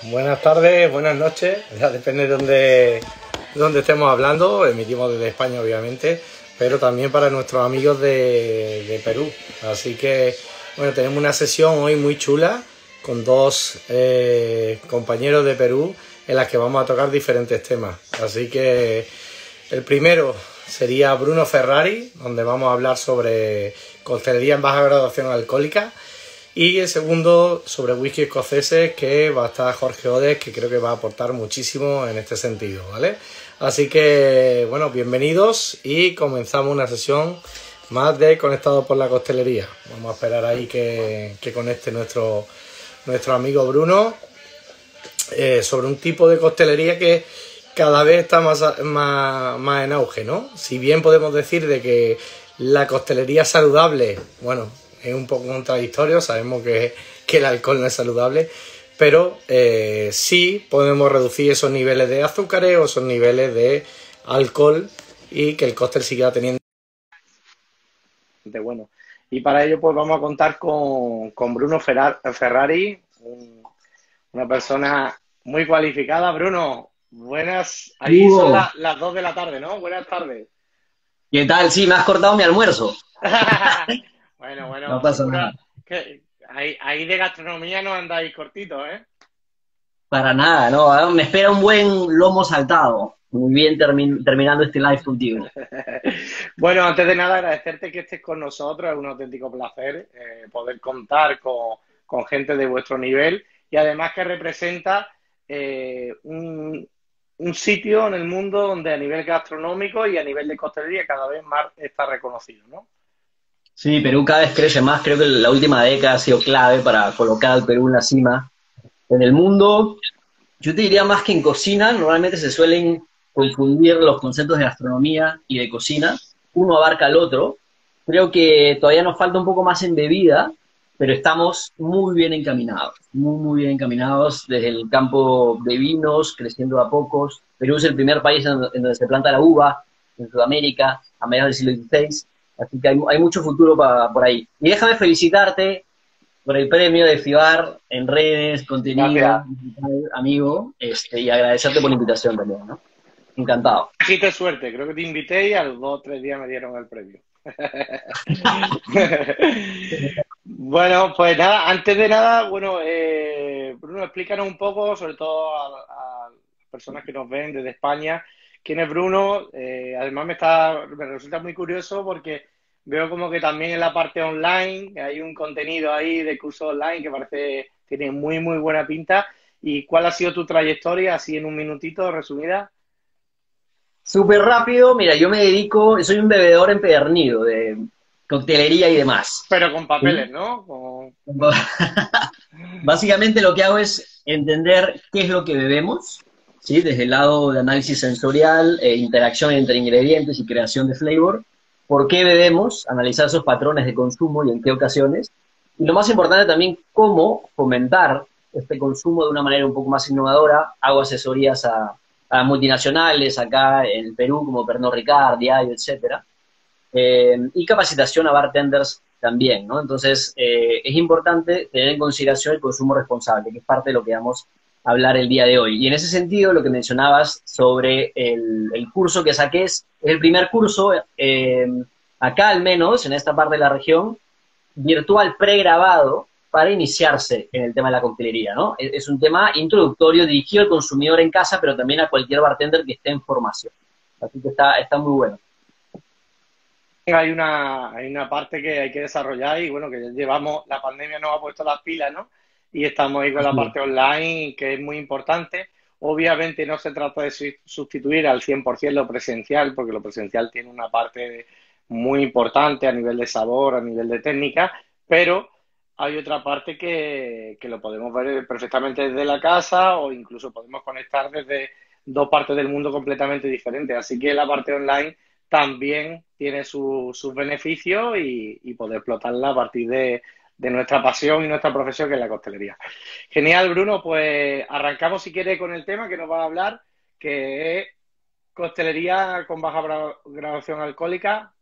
Buenas tardes, buenas noches, ya depende de dónde estemos hablando, emitimos desde España obviamente, pero también para nuestros amigos de Perú. Así que, bueno, tenemos una sesión hoy muy chula con dos compañeros de Perú en las que vamos a tocar diferentes temas. Así que el primero sería Bruno Ferrari, donde vamos a hablar sobre coctelería en baja graduación alcohólica. Y el segundo sobre whisky escoceses, que va a estar Jorge Odes, que creo que va a aportar muchísimo en este sentido, ¿vale? Así que, bueno, bienvenidos y comenzamos una sesión más de Conectados por la Coctelería. Vamos a esperar ahí que conecte nuestro amigo Bruno sobre un tipo de coctelería que cada vez está más en auge, ¿no? Si bien podemos decir de que la coctelería saludable, bueno, es un poco contradictorio, sabemos que el alcohol no es saludable, pero sí podemos reducir esos niveles de azúcares o esos niveles de alcohol y que el cóctel siga teniendo. Bueno, y para ello pues vamos a contar con Bruno Ferrari, una persona muy cualificada. Bruno, buenas, ahí son las 2 de la tarde, ¿no? Buenas tardes. ¿Qué tal? Sí, me has cortado mi almuerzo. Bueno, No pasa seguro nada. que ahí de gastronomía no andáis cortitos, ¿eh? Para nada, no. Me espera un buen lomo saltado. Muy bien terminando este live contigo. Bueno, antes de nada, agradecerte que estés con nosotros. Es un auténtico placer poder contar con gente de vuestro nivel y además que representa un sitio en el mundo donde a nivel gastronómico y a nivel de coctelería cada vez más está reconocido, ¿no? Sí, Perú cada vez crece más. Creo que la última década ha sido clave para colocar al Perú en la cima. En el mundo, yo te diría más que en cocina, normalmente se suelen confundir los conceptos de gastronomía y de cocina. Uno abarca al otro. Creo que todavía nos falta un poco más en bebida, pero estamos muy bien encaminados, muy bien encaminados desde el campo de vinos, creciendo a pocos. Perú es el primer país en donde se planta la uva en Sudamérica a mediados del siglo XVI, así que hay mucho futuro por ahí. Y déjame felicitarte por el premio de FIBAR en redes, Gracias. contenido, amigo, y agradecerte por la invitación también, ¿no? Encantado. Qué suerte, creo que te invité y a los 2 o 3 días me dieron el premio. Bueno, pues nada, antes de nada, bueno, Bruno, explícanos un poco, sobre todo a las personas que nos ven desde España, quién es Bruno. Además me resulta muy curioso porque veo como que también en la parte online hay un contenido ahí de curso online que parece tiene muy buena pinta. ¿Y cuál ha sido tu trayectoria, así en un minutito, resumida? Súper rápido, mira, yo me dedico, soy un bebedor empedernido de coctelería y demás. Pero con ¿Sí? papeles, ¿no? Básicamente lo que hago es entender qué es lo que bebemos, ¿sí? Desde el lado de análisis sensorial, interacción entre ingredientes y creación de flavor, por qué bebemos, analizar esos patrones de consumo y en qué ocasiones, y lo más importante también, cómo fomentar este consumo de una manera un poco más innovadora. Hago asesorías a multinacionales acá en Perú, como Pernod Ricard, Diageo, etcétera, y capacitación a bartenders también, ¿no? Entonces, es importante tener en consideración el consumo responsable, que es parte de lo que vamos a hablar el día de hoy. Y en ese sentido, lo que mencionabas sobre el curso que saqué es el primer curso, acá al menos, en esta parte de la región, virtual pregrabado para iniciarse en el tema de la coctelería, ¿no? Es un tema introductorio dirigido al consumidor en casa, pero también a cualquier bartender que esté en formación. Así que está muy bueno. Hay una parte que hay que desarrollar y bueno, que ya llevamos, la pandemia nos ha puesto las pilas, ¿no? Y estamos ahí con la Así es. parte online, que es muy importante. Obviamente no se trata de sustituir al 100% lo presencial, porque lo presencial tiene una parte muy importante a nivel de sabor, a nivel de técnica, pero hay otra parte que lo podemos ver perfectamente desde la casa o incluso podemos conectar desde dos partes del mundo completamente diferentes. Así que la parte online también tiene sus beneficios y poder explotarla a partir de nuestra pasión y nuestra profesión, que es la coctelería. Genial, Bruno, pues arrancamos si quieres con el tema que nos va a hablar, que es coctelería con baja graduación alcohólica.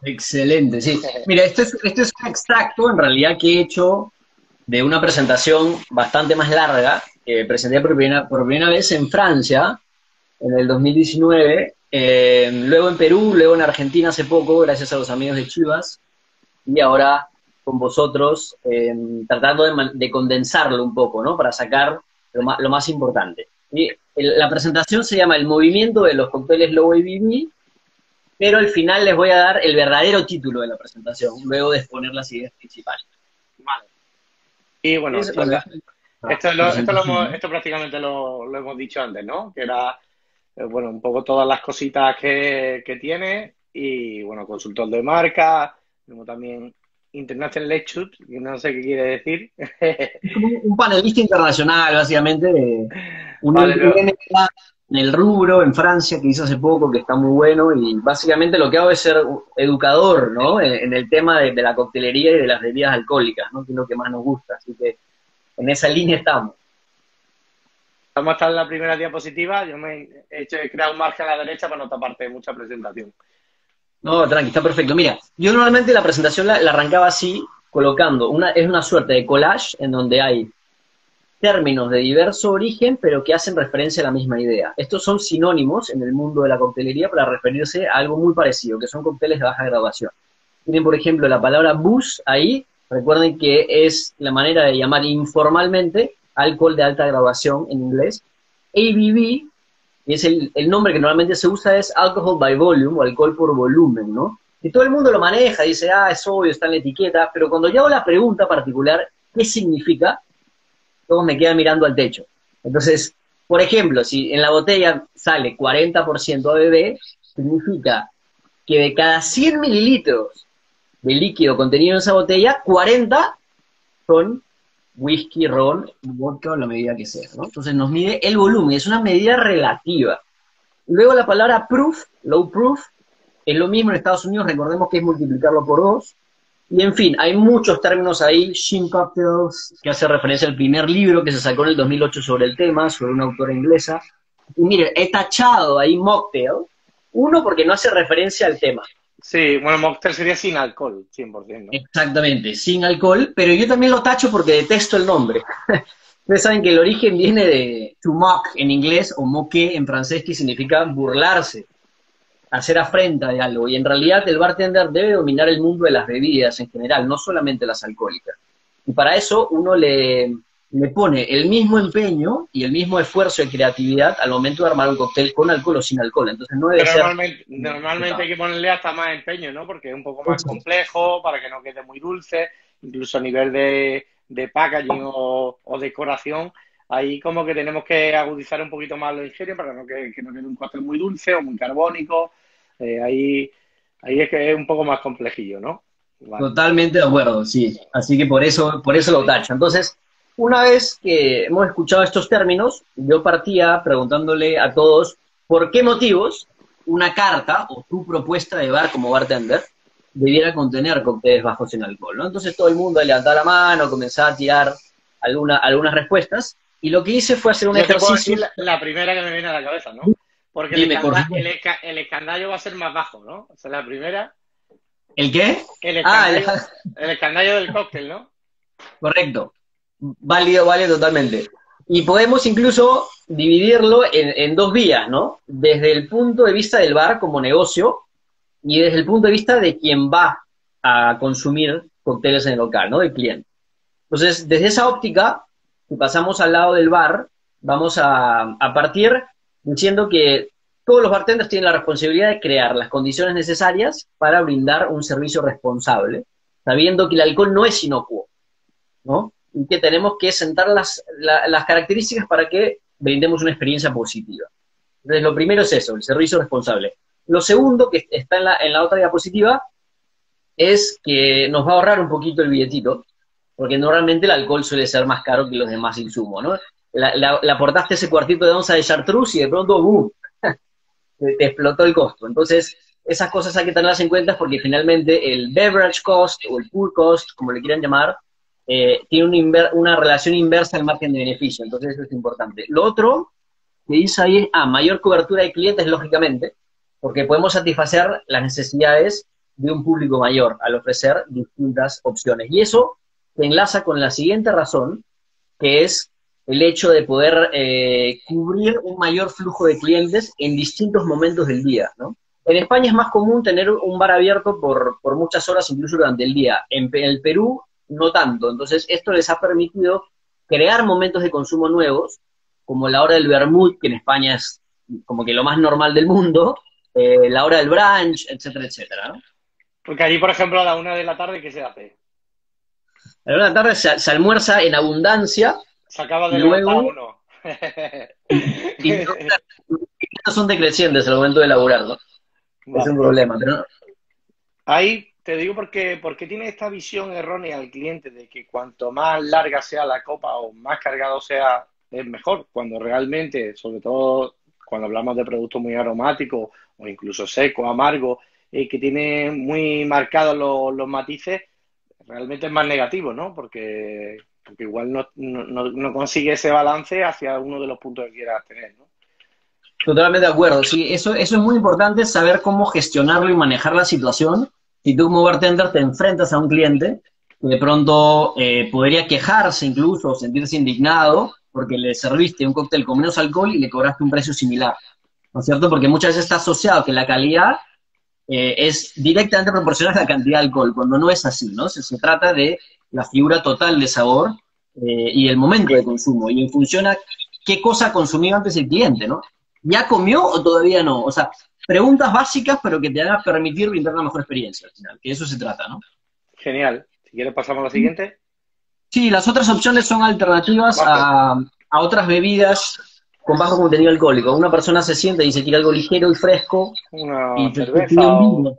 Excelente, sí. Mira, este es un extracto en realidad que he hecho de una presentación bastante más larga que presenté por primera vez en Francia en el 2019, luego en Perú, luego en Argentina hace poco, gracias a los amigos de Chivas, y ahora con vosotros, tratando de condensarlo un poco, ¿no? Para sacar lo más importante. Y la presentación se llama El movimiento de los cócteles Low ABV, pero al final les voy a dar el verdadero título de la presentación, luego de exponer las ideas principales. Vale. Y bueno, esto prácticamente lo hemos dicho antes, ¿no? Que era, bueno, un poco todas las cositas que tiene y, bueno, consultor de marca, como también International Lecture, que no sé qué quiere decir. Es como un panelista internacional, básicamente, de un Vale, MBA en el rubro, en Francia, que hice hace poco, que está muy bueno, y básicamente lo que hago es ser educador, ¿no? En el tema de la coctelería y de las bebidas alcohólicas, ¿no? Que es lo que más nos gusta, así que en esa línea estamos. Vamos a estar en la primera diapositiva. Yo me he creado un margen a la derecha para no taparte mucha presentación. No, tranqui, está perfecto. Mira, yo normalmente la presentación la arrancaba así, colocando, es una suerte de collage en donde hay términos de diverso origen, pero que hacen referencia a la misma idea. Estos son sinónimos en el mundo de la coctelería para referirse a algo muy parecido, que son cócteles de baja graduación. Tienen, por ejemplo, la palabra booze ahí, recuerden que es la manera de llamar informalmente alcohol de alta graduación en inglés. ABV, que es el nombre que normalmente se usa, es alcohol by volume, o alcohol por volumen, ¿no? Y todo el mundo lo maneja, dice, es obvio, está en la etiqueta, pero cuando yo hago la pregunta particular, ¿qué significa?, todos me quedan mirando al techo. Entonces, por ejemplo, si en la botella sale 40% ABV, significa que de cada 100 mililitros de líquido contenido en esa botella, 40 son whisky, ron, vodka o la medida que sea, ¿no? Entonces nos mide el volumen, es una medida relativa. Luego la palabra proof, low proof, es lo mismo en Estados Unidos, recordemos que es multiplicarlo por 2. Y en fin, hay muchos términos ahí, Shin Cocktails, que hace referencia al primer libro que se sacó en el 2008 sobre el tema, sobre una autora inglesa. Y mire, he tachado ahí mocktail, uno porque no hace referencia al tema. Sí, bueno, mocktail sería sin alcohol, 100%, ¿no? Exactamente, sin alcohol, pero yo también lo tacho porque detesto el nombre. Ustedes saben que el origen viene de to mock en inglés, o moquer en francés, que significa burlarse, hacer afrenta de algo, y en realidad el bartender debe dominar el mundo de las bebidas en general, no solamente las alcohólicas. Y para eso uno le pone el mismo empeño y el mismo esfuerzo de creatividad al momento de armar un cóctel con alcohol o sin alcohol. Entonces no debe ser... Normalmente hay que ponerle hasta más empeño, ¿no? Porque es un poco más complejo, para que no quede muy dulce, incluso a nivel de packaging o decoración. Ahí como que tenemos que agudizar un poquito más los ingenios para que no quede un cóctel muy dulce o muy carbónico. Ahí es que es un poco más complejillo, ¿no? Vale. Totalmente de acuerdo, sí. Así que por eso lo tacho. Entonces, una vez que hemos escuchado estos términos, yo partía preguntándole a todos por qué motivos una carta o tu propuesta de bar como bartender debiera contener cócteles bajos en alcohol, ¿no? Entonces todo el mundo levantaba la mano, comenzaba a tirar algunas respuestas, y lo que hice fue hacer un ejercicio... Te puedo decir la primera que me viene a la cabeza, ¿no? Porque el escandallo va a ser más bajo, ¿no? Esa es la primera. ¿El qué? El escandallo del cóctel, ¿no? Correcto. Válido, vale totalmente. Y podemos incluso dividirlo en dos vías, ¿no? Desde el punto de vista del bar como negocio y desde el punto de vista de quien va a consumir cócteles en el local, ¿no? Del cliente. Entonces, desde esa óptica, si pasamos al lado del bar, vamos a partir diciendo que todos los bartenders tienen la responsabilidad de crear las condiciones necesarias para brindar un servicio responsable, sabiendo que el alcohol no es inocuo, ¿no? Y que tenemos que sentar las características para que brindemos una experiencia positiva. Entonces, lo primero es eso, el servicio responsable. Lo segundo, que está en la otra diapositiva, es que nos va a ahorrar un poquito el billetito, porque normalmente el alcohol suele ser más caro que los demás insumos, ¿no? Le aportaste ese cuartito de onza de chartreuse y de pronto, ¡boom!, te explotó el costo. Entonces, esas cosas hay que tenerlas en cuenta porque finalmente el beverage cost o el pool cost, como le quieran llamar, tiene una relación inversa al margen de beneficio. Entonces, eso es importante. Lo otro que dice ahí es, mayor cobertura de clientes, lógicamente, porque podemos satisfacer las necesidades de un público mayor al ofrecer distintas opciones. Y eso se enlaza con la siguiente razón, que es el hecho de poder cubrir un mayor flujo de clientes en distintos momentos del día, ¿no? En España es más común tener un bar abierto por muchas horas, incluso durante el día. En el Perú, no tanto. Entonces, esto les ha permitido crear momentos de consumo nuevos, como la hora del vermut, que en España es como que lo más normal del mundo, la hora del brunch, etcétera, etcétera, ¿no? Porque allí, por ejemplo, a la 1 de la tarde, ¿qué se hace? A la hora de la tarde se almuerza en abundancia, Se acaba y de levantar luego, uno. y los ingresos son decrecientes al momento de laburar, ¿no? Es un Vale. problema, pero no. Ahí te digo porque tiene esta visión errónea al cliente de que cuanto más larga sea la copa o más cargado sea, es mejor, cuando realmente, sobre todo cuando hablamos de productos muy aromáticos o incluso secos, amargos, que tiene muy marcados los matices, realmente es más negativo, ¿no? Porque igual no consigue ese balance hacia uno de los puntos que quieras tener, ¿no? Totalmente de acuerdo, sí, eso es muy importante, saber cómo gestionarlo y manejar la situación. Si tú como bartender te enfrentas a un cliente que de pronto podría quejarse incluso o sentirse indignado porque le serviste un cóctel con menos alcohol y le cobraste un precio similar, ¿no es cierto? Porque muchas veces está asociado que la calidad es directamente proporcional a la cantidad de alcohol, cuando no es así, ¿no? Se trata de la figura total de sabor y el momento de consumo, y en función a qué cosa ha consumido antes el cliente, ¿no? ¿Ya comió o todavía no? O sea, preguntas básicas, pero que te van a permitir brindar una mejor experiencia al final, que eso se trata, ¿no? Genial. Si quieres pasamos a la siguiente. Sí, las otras opciones son alternativas Bajo. a otras bebidas con bajo contenido alcohólico. Una persona se siente y dice quiere algo ligero y fresco Una y te pide cerveza un o... vino,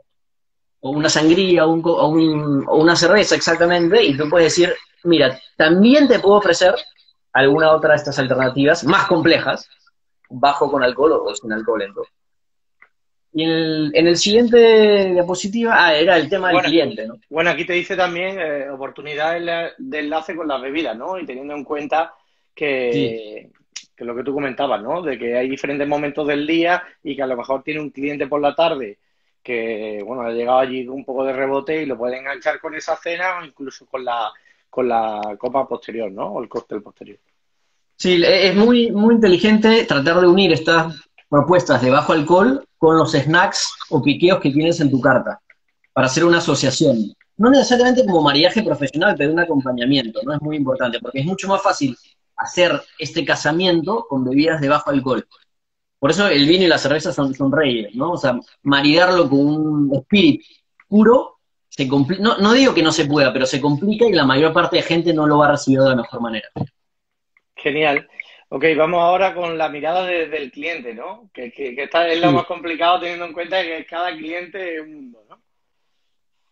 o una sangría, o una cerveza exactamente, y tú puedes decir, mira, también te puedo ofrecer alguna otra de estas alternativas más complejas, bajo con alcohol o sin alcohol. Entonces. Y en el siguiente diapositiva, era el tema del Bueno, cliente, ¿no? bueno, aquí te dice también oportunidades de enlace con las bebidas, ¿no? Y teniendo en cuenta Sí, que lo que tú comentabas, ¿no? De que hay diferentes momentos del día y que a lo mejor tiene un cliente por la tarde que, bueno, ha llegado allí un poco de rebote y lo puede enganchar con esa cena o incluso con la copa posterior, ¿no? O el cóctel posterior. sí, es muy, muy inteligente tratar de unir estas propuestas de bajo alcohol con los snacks o piqueos que tienes en tu carta, para hacer una asociación. No necesariamente como mariaje profesional, pero un acompañamiento, ¿no? Es muy importante, porque es mucho más fácil hacer este casamiento con bebidas de bajo alcohol. Por eso el vino y la cerveza son reyes, ¿no? O sea, maridarlo con un espíritu puro, no, no digo que no se pueda, pero se complica y la mayor parte de gente no lo va a recibir de la mejor manera. Genial. Ok, vamos ahora con la mirada del cliente, ¿no? Que esta es lo Sí, más complicado teniendo en cuenta que cada cliente es un mundo, ¿no?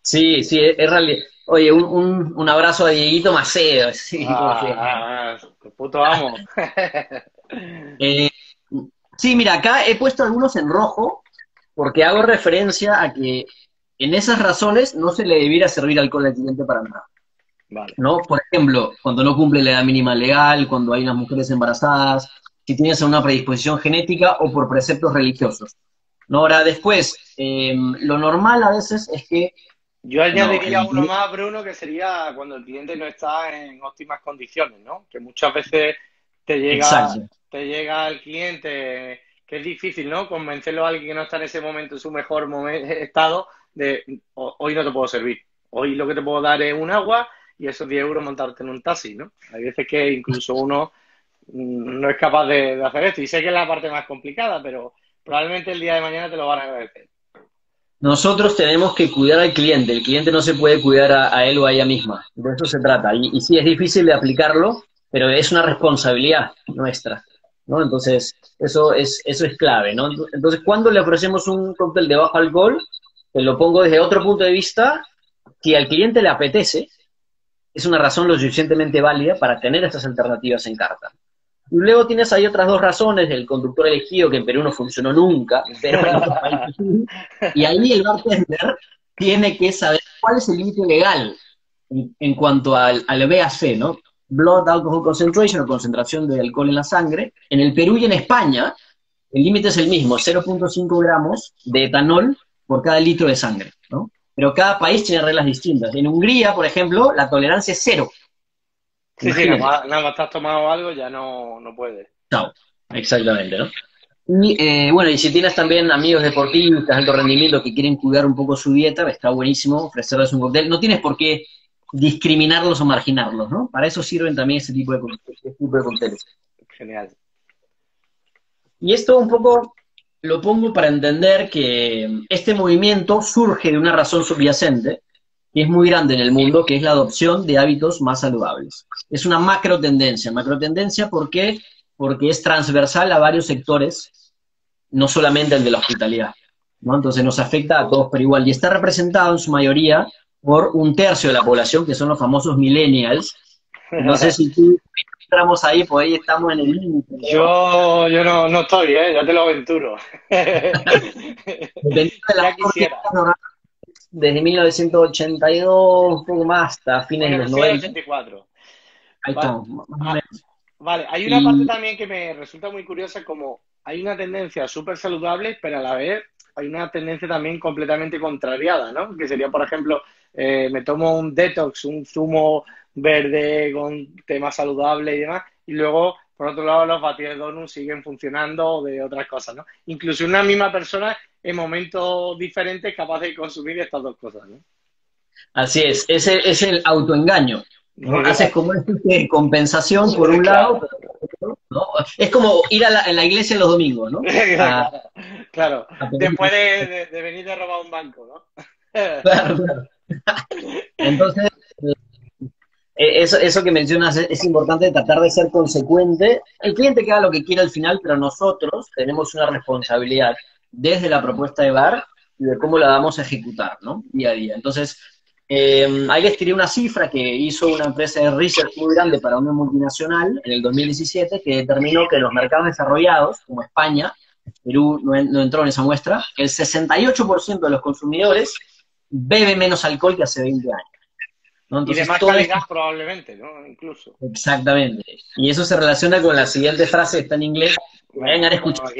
sí, sí, es realidad. Oye, un abrazo a Dieguito Macedo, sí, porque Puto amo. Eh, sí, mira, acá he puesto algunos en rojo porque hago referencia a que en esas razones no se le debiera servir alcohol al cliente para nada, Vale. ¿no? Por ejemplo, cuando no cumple la edad mínima legal, cuando hay unas mujeres embarazadas, si tienes una predisposición genética o por preceptos religiosos. ¿No? Ahora, después, lo normal a veces es que, Yo bueno, añadiría uno más, Bruno, que sería cuando el cliente no está en óptimas condiciones, ¿no? Que muchas veces te llega, exacto. te llega el cliente, que es difícil, ¿no? Convencerlo a alguien que no está en ese momento, en su mejor estado, de hoy no te puedo servir. Hoy lo que te puedo dar es un agua y esos 10 euros montarte en un taxi, ¿no? Hay veces que incluso uno no es capaz de hacer esto. Y sé que es la parte más complicada, pero probablemente el día de mañana te lo van a agradecer. Nosotros tenemos que cuidar al cliente, el cliente no se puede cuidar a él o a ella misma, de eso se trata, y sí es difícil de aplicarlo, pero es una responsabilidad nuestra, ¿no? Entonces, eso es clave, ¿no? Entonces, cuando le ofrecemos un cóctel de bajo alcohol, te lo pongo desde otro punto de vista, si al cliente le apetece, es una razón lo suficientemente válida para tener estas alternativas en carta. Y luego tienes ahí otras dos razones, el conductor elegido, que en Perú no funcionó nunca, pero en otros países sí. Y ahí el bartender tiene que saber cuál es el límite legal en cuanto al BAC, ¿no? Blood Alcohol Concentration, o concentración de alcohol en la sangre. En el Perú y en España, el límite es el mismo, 0,5 gramos de etanol por cada litro de sangre, ¿no? pero cada país tiene reglas distintas. En Hungría, por ejemplo, la tolerancia es 0. Sí, sí, nada más estás tomado algo ya no puedes. Chao. Exactamente, ¿no? Y bueno, y si tienes también amigos deportistas de alto rendimiento que quieren cuidar un poco su dieta, está buenísimo ofrecerles un cóctel. No tienes por qué discriminarlos o marginarlos, ¿no? Para eso sirven también ese tipo de cócteles. Genial. Y esto un poco lo pongo para entender que este movimiento surge de una razón subyacente, que es muy grande en el mundo, que es la adopción de hábitos más saludables. Es una macro tendencia. ¿Por qué? Porque es transversal a varios sectores, no solamente el de la hospitalidad, ¿no? Entonces nos afecta a todos por igual. Y está representado en su mayoría por 1/3 de la población, que son los famosos millennials. No sé si tú entramos ahí, pues ahí estamos en el límite. Yo no estoy, ya te lo aventuro. Ya quisiera. Desde 1982, un poco más, hasta fines de los 90. 84. Ahí estamos, más o menos. Vale, hay una parte también que me resulta muy curiosa, como hay una tendencia súper saludable, pero a la vez hay una tendencia también completamente contrariada, ¿no? Que sería, por ejemplo, me tomo un detox, un zumo verde con temas saludables y demás, y luego, por otro lado, los batidos de donut siguen funcionando de otras cosas, ¿no? Incluso una misma persona en momentos diferentes capaz de consumir estas dos cosas, ¿no? Así es el autoengaño, ¿no? Haces como una especie de compensación por un lado, ¿no? Es como ir a la iglesia los domingos, ¿no? Claro, después de venir de robar un banco, ¿no? Claro. Entonces, eso que mencionas es importante, tratar de ser consecuente. El cliente que haga lo que quiera al final, pero nosotros tenemos una responsabilidad desde la propuesta de bar y de cómo la vamos a ejecutar, ¿no? Día a día. Entonces, ahí les tiré una cifra que hizo una empresa de research muy grande para una multinacional en el 2017, que determinó que en los mercados desarrollados, como España, Perú no entró en esa muestra, el 68% de los consumidores bebe menos alcohol que hace 20 años. ¿No? Entonces, y de más calidad probablemente, ¿no? Incluso. Exactamente. Y eso se relaciona con la siguiente frase que está en inglés, que vayan a escuchar,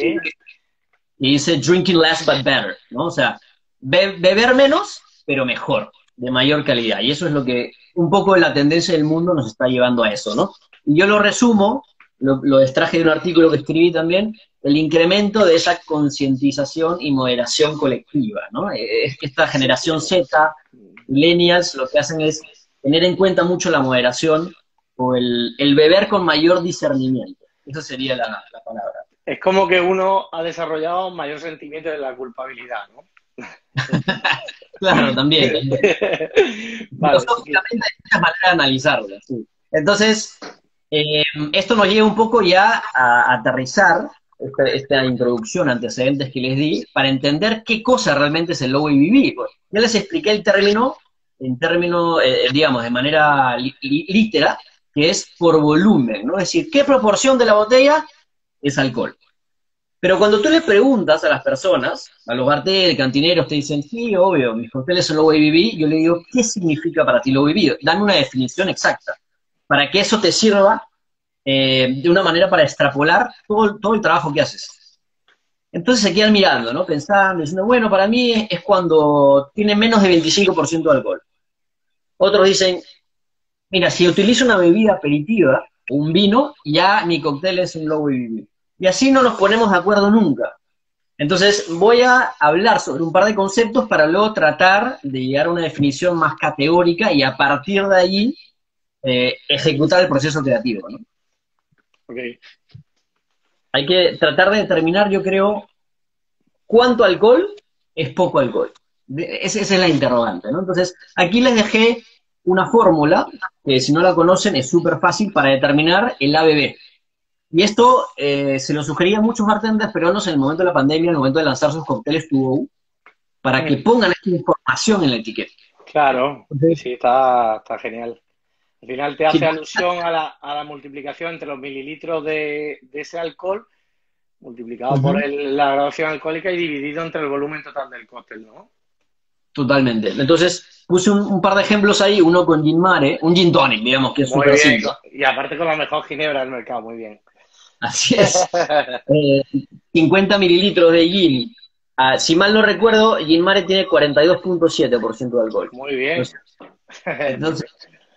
y dice drinking less but better, ¿no? O sea, beber menos, pero mejor, de mayor calidad. Y eso es lo que un poco la tendencia del mundo nos está llevando a eso, ¿no? Y yo lo resumo, lo extraje de un artículo que escribí también, el incremento de esa concientización y moderación colectiva, ¿no? Esta generación Z, millennials, lo que hacen es tener en cuenta mucho la moderación o el beber con mayor discernimiento. Esa sería la palabra. Es como que uno ha desarrollado un mayor sentimiento de la culpabilidad, ¿no? Claro, también. Vale, filosóficamente hay muchas maneras de analizarlo. Sí. Entonces, esto nos lleva un poco ya a aterrizar esta introducción, antecedentes que les di, para entender qué cosa realmente es el low ABV. Ya les expliqué el término, digamos, de manera literal, que es por volumen, ¿no? Es decir, ¿qué proporción de la botella es alcohol? Pero cuando tú le preguntas a las personas, a los bartenders, cantineros, te dicen, sí, obvio, mis cócteles son low ABV, yo le digo, ¿qué significa para ti low ABV? Dame una definición exacta, para que eso te sirva de una manera para extrapolar todo el trabajo que haces. Entonces se quedan mirando, ¿no? Pensando, diciendo, bueno, para mí es cuando tiene menos de 25% de alcohol. Otros dicen, mira, si utilizo una bebida aperitiva, un vino, ya mi cóctel es un low ABV. Y así no nos ponemos de acuerdo nunca. Entonces voy a hablar sobre un par de conceptos para luego tratar de llegar a una definición más categórica y a partir de allí ejecutar el proceso creativo, ¿no? Okay. Hay que tratar de determinar, yo creo, cuánto alcohol es poco alcohol. Esa es la interrogante, ¿no? Entonces, aquí les dejé una fórmula, que si no la conocen es súper fácil para determinar el ABV. Y esto se lo sugería a muchos bartenders peruanos en el momento de la pandemia, en el momento de lanzar sus cócteles to go, para que pongan esta información en la etiqueta. Claro, sí, está genial. Al final te hace alusión a la multiplicación entre los mililitros de ese alcohol, multiplicado por la graduación alcohólica y dividido entre el volumen total del cóctel, ¿no? Totalmente. Entonces, puse un par de ejemplos ahí, uno con gin mare, un gin tonic, digamos, que es súper simple. Y aparte con la mejor ginebra del mercado, muy bien. Así es. 50 mililitros de gin Si mal no recuerdo, Gin Mare tiene 42.7% de alcohol. Muy bien. Entonces,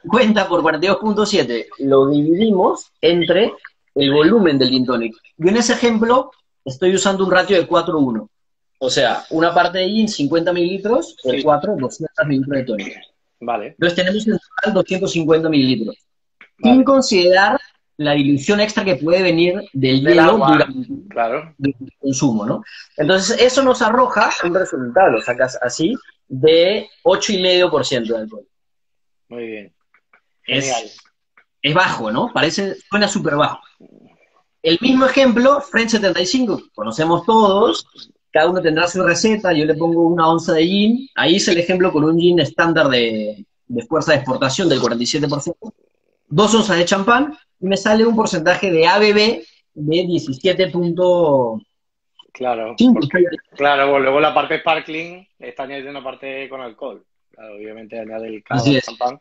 cuenta por 42.7, lo dividimos entre el volumen del gin tonic. Yo en ese ejemplo estoy usando un ratio de 4:1. O sea, una parte de gin, 50 mililitros, por Sí. 4, 200 mililitros de tonic. Vale. Entonces tenemos en total 250 mililitros. Vale. Sin considerar la dilución extra que puede venir del Del hielo agua, durante claro. el consumo, ¿no? Entonces, eso nos arroja un resultado, lo sacas así, de 8,5% de alcohol. Muy bien. Genial. Es bajo, ¿no? Suena súper bajo. El mismo ejemplo, French 75, conocemos todos, cada uno tendrá su receta, yo le pongo una onza de gin, ahí es el ejemplo con un gin estándar de fuerza de exportación del 47%, 2 onzas de champán, y me sale un porcentaje de ABV de 17.5. Claro, claro, luego la parte sparkling está añadiendo una parte con alcohol. Claro, obviamente añade el cava, el champán.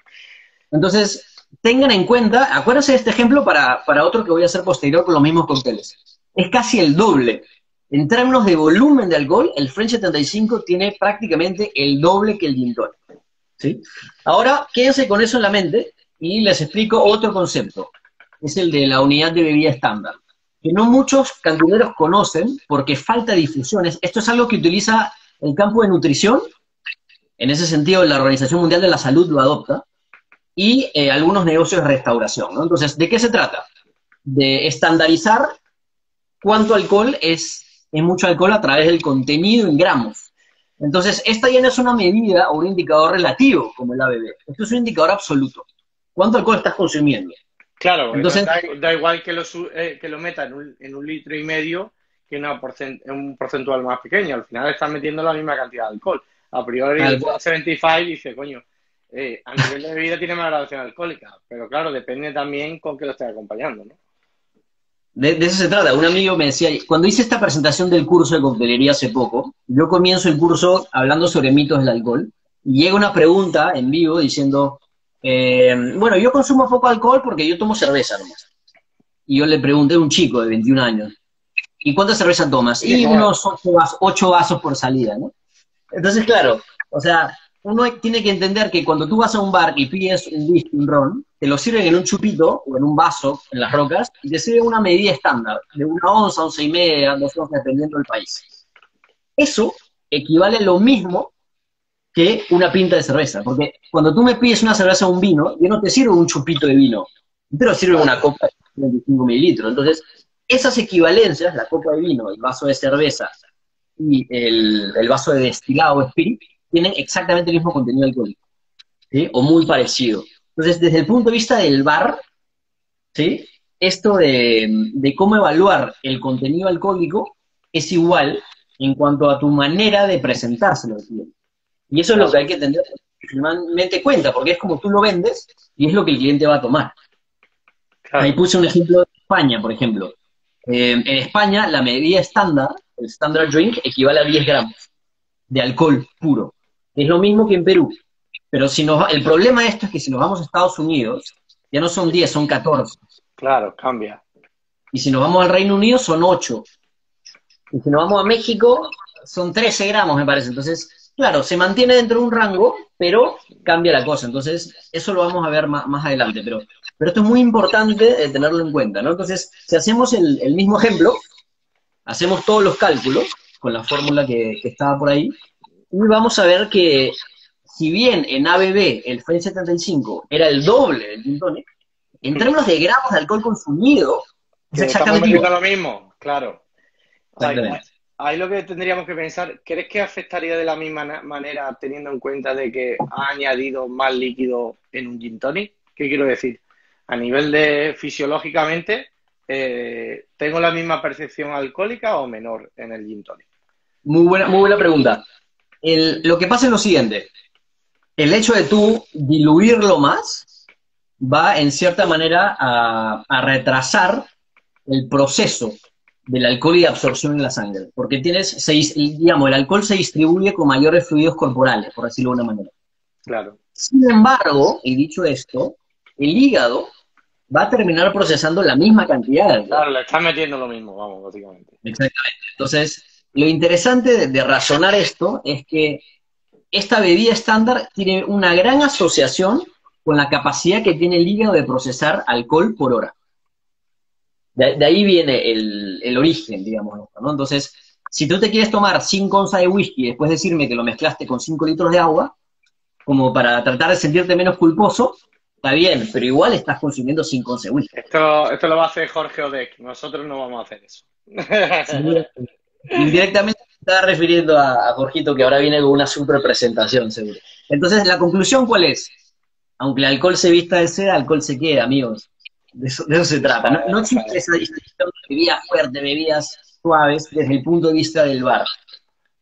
Entonces, tengan en cuenta, acuérdense de este ejemplo para otro que voy a hacer posterior con los mismos cócteles. Es casi el doble. En términos de volumen de alcohol, el French 75 tiene prácticamente el doble que el gin tonic, ¿sí? Ahora, quédense con eso en la mente y les explico otro concepto. Es el de la unidad de bebida estándar, que no muchos cantineros conocen porque falta difusión. Esto es algo que utiliza el campo de nutrición. En ese sentido, la Organización Mundial de la Salud lo adopta. Y algunos negocios de restauración, ¿no? Entonces, ¿de qué se trata? De estandarizar cuánto alcohol es mucho alcohol a través del contenido en gramos. Entonces, esta ya no es una medida o un indicador relativo, como el ABV. Esto es un indicador absoluto. ¿Cuánto alcohol estás consumiendo? Claro, entonces da igual que lo meta en un litro y medio que en un porcentual más pequeño. Al final estás metiendo la misma cantidad de alcohol. A priori, el 75 dice, coño, a nivel de bebida tiene más graduación alcohólica, pero claro, depende también con qué lo estés acompañando, ¿no? De eso se trata. Un amigo me decía, cuando hice esta presentación del curso de coctelería hace poco, yo comienzo el curso hablando sobre mitos del alcohol, y llega una pregunta en vivo diciendo, bueno, yo consumo poco alcohol porque yo tomo cerveza nomás. Y yo le pregunté a un chico de 21 años, ¿y cuánta cerveza tomas? Y unos 8 vasos por salida, ¿no? Entonces, claro, o sea, uno tiene que entender que cuando tú vas a un bar y pides un whisky, un ron, te lo sirven en un chupito o en un vaso, en las rocas, y te sirven una medida estándar, de 1 onza, 1,5, 2 onzas, dependiendo del país. Eso equivale a lo mismo que una pinta de cerveza, porque cuando tú me pides una cerveza o un vino, yo no te sirvo un chupito de vino, te lo sirvo una copa de 25 mililitros. Entonces, esas equivalencias, la copa de vino, el vaso de cerveza y el vaso de destilado o spirit, tienen exactamente el mismo contenido alcohólico, ¿sí? O muy parecido. Entonces, desde el punto de vista del bar, ¿sí? Esto de cómo evaluar el contenido alcohólico es igual en cuanto a tu manera de presentárselo al cliente. Y eso es lo que hay que tener finalmente cuenta, porque es como tú lo vendes y es lo que el cliente va a tomar. Claro. Ahí puse un ejemplo de España, por ejemplo. En España, la medida estándar, el standard drink, equivale a 10 gramos de alcohol puro. Es lo mismo que en Perú. Pero el problema de esto es que si nos vamos a Estados Unidos, ya no son 10, son 14. Claro, cambia. Y si nos vamos al Reino Unido, son 8. Y si nos vamos a México, son 13 gramos, me parece. Entonces, claro, se mantiene dentro de un rango, pero cambia la cosa. Entonces, eso lo vamos a ver más adelante. Pero esto es muy importante tenerlo en cuenta, ¿no? Entonces, si hacemos el mismo ejemplo, hacemos todos los cálculos con la fórmula que estaba por ahí, y vamos a ver que si bien en ABV el French 75 era el doble del gin tonic, en términos de gramos de alcohol consumido, es exactamente igual. Lo mismo, claro. Ahí lo que tendríamos que pensar, ¿crees que afectaría de la misma manera teniendo en cuenta de que ha añadido más líquido en un gin tonic? ¿Qué quiero decir? A nivel de fisiológicamente, ¿tengo la misma percepción alcohólica o menor en el gin tonic? Muy buena pregunta. Lo que pasa es lo siguiente. El hecho de tú diluirlo más va en cierta manera a retrasar el proceso del alcohol y de absorción en la sangre, porque el alcohol se distribuye con mayores fluidos corporales, por decirlo de una manera. Claro. Sin embargo, y dicho esto, el hígado va a terminar procesando la misma cantidad de alcohol. Claro, le estás metiendo lo mismo, vamos, básicamente. Exactamente. Entonces, lo interesante de razonar esto es que esta bebida estándar tiene una gran asociación con la capacidad que tiene el hígado de procesar alcohol por hora. De ahí viene el origen, digamos, ¿no? Entonces, si tú te quieres tomar 5 onzas de whisky y después decirme que lo mezclaste con 5 litros de agua, como para tratar de sentirte menos culposo, está bien, pero igual estás consumiendo 5 onzas de whisky. Esto lo va a hacer Jorge Odek, nosotros no vamos a hacer eso. Indirectamente se estaba refiriendo a Jorgito, que ahora viene con una super presentación, seguro. Entonces, ¿la conclusión cuál es? Aunque el alcohol se vista de seda, alcohol se queda, amigos. De eso se trata. No existe esa distinción de bebidas fuertes, bebidas suaves, desde el punto de vista del bar.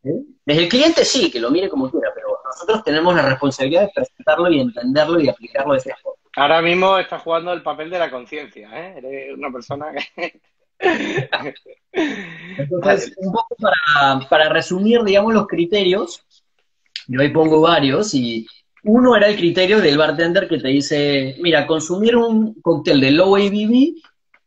Desde el cliente sí, que lo mire como quiera, pero nosotros tenemos la responsabilidad de presentarlo y entenderlo y aplicarlo de esa forma. Ahora mismo estás jugando el papel de la conciencia, ¿eh? Eres una persona que... Entonces, un poco para resumir, digamos, los criterios, yo ahí pongo varios, y uno era el criterio del bartender que te dice, mira, consumir un cóctel de low ABV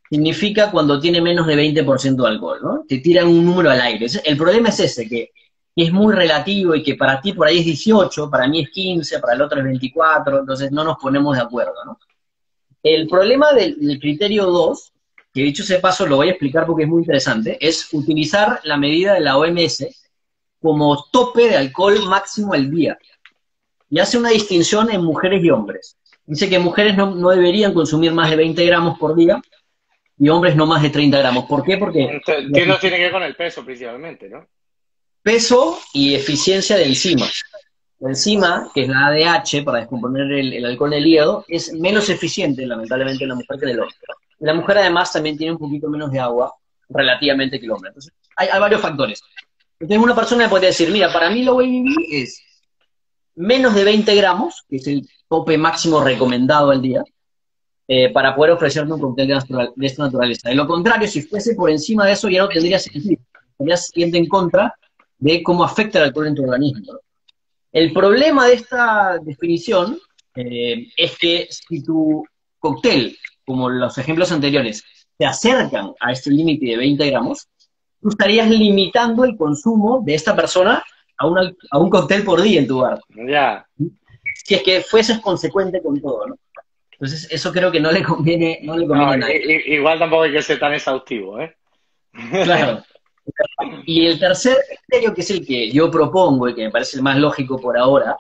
significa cuando tiene menos de 20% de alcohol, ¿no? Te tiran un número al aire. El problema es ese, que es muy relativo y que para ti por ahí es 18, para mí es 15, para el otro es 24, entonces no nos ponemos de acuerdo, ¿no? El problema del criterio 2, que dicho ese paso lo voy a explicar porque es muy interesante, es utilizar la medida de la OMS como tope de alcohol máximo al día. Y hace una distinción en mujeres y hombres. Dice que mujeres no deberían consumir más de 20 gramos por día y hombres no más de 30 gramos. ¿Por qué? Porque... Entiendo tiene que ver con el peso principalmente, ¿no? Peso y eficiencia de enzimas. La enzima, que es la ADH, para descomponer el alcohol del hígado, es menos eficiente, lamentablemente, en la mujer que en el hombre. La mujer, además, también tiene un poquito menos de agua, relativamente, que el hombre. Entonces, hay varios factores. Entonces, una persona podría decir, mira, para mí lo ABV es menos de 20 gramos, que es el tope máximo recomendado al día, para poder ofrecerme un cóctel de esta naturaleza. De lo contrario, si fuese por encima de eso, ya no tendría sentido. Estarías yendo en contra de cómo afecta el alcohol en tu organismo, ¿no? El problema de esta definición es que si tu cóctel, como los ejemplos anteriores, se acercan a este límite de 20 gramos, tú estarías limitando el consumo de esta persona a un cóctel por día en tu bar. Ya. Si es que fueses consecuente con todo, ¿no? Entonces, eso creo que no le conviene a nadie. Igual tampoco hay que ser tan exhaustivo, ¿eh? Claro. Y el tercer criterio, que es el que yo propongo y que me parece el más lógico por ahora,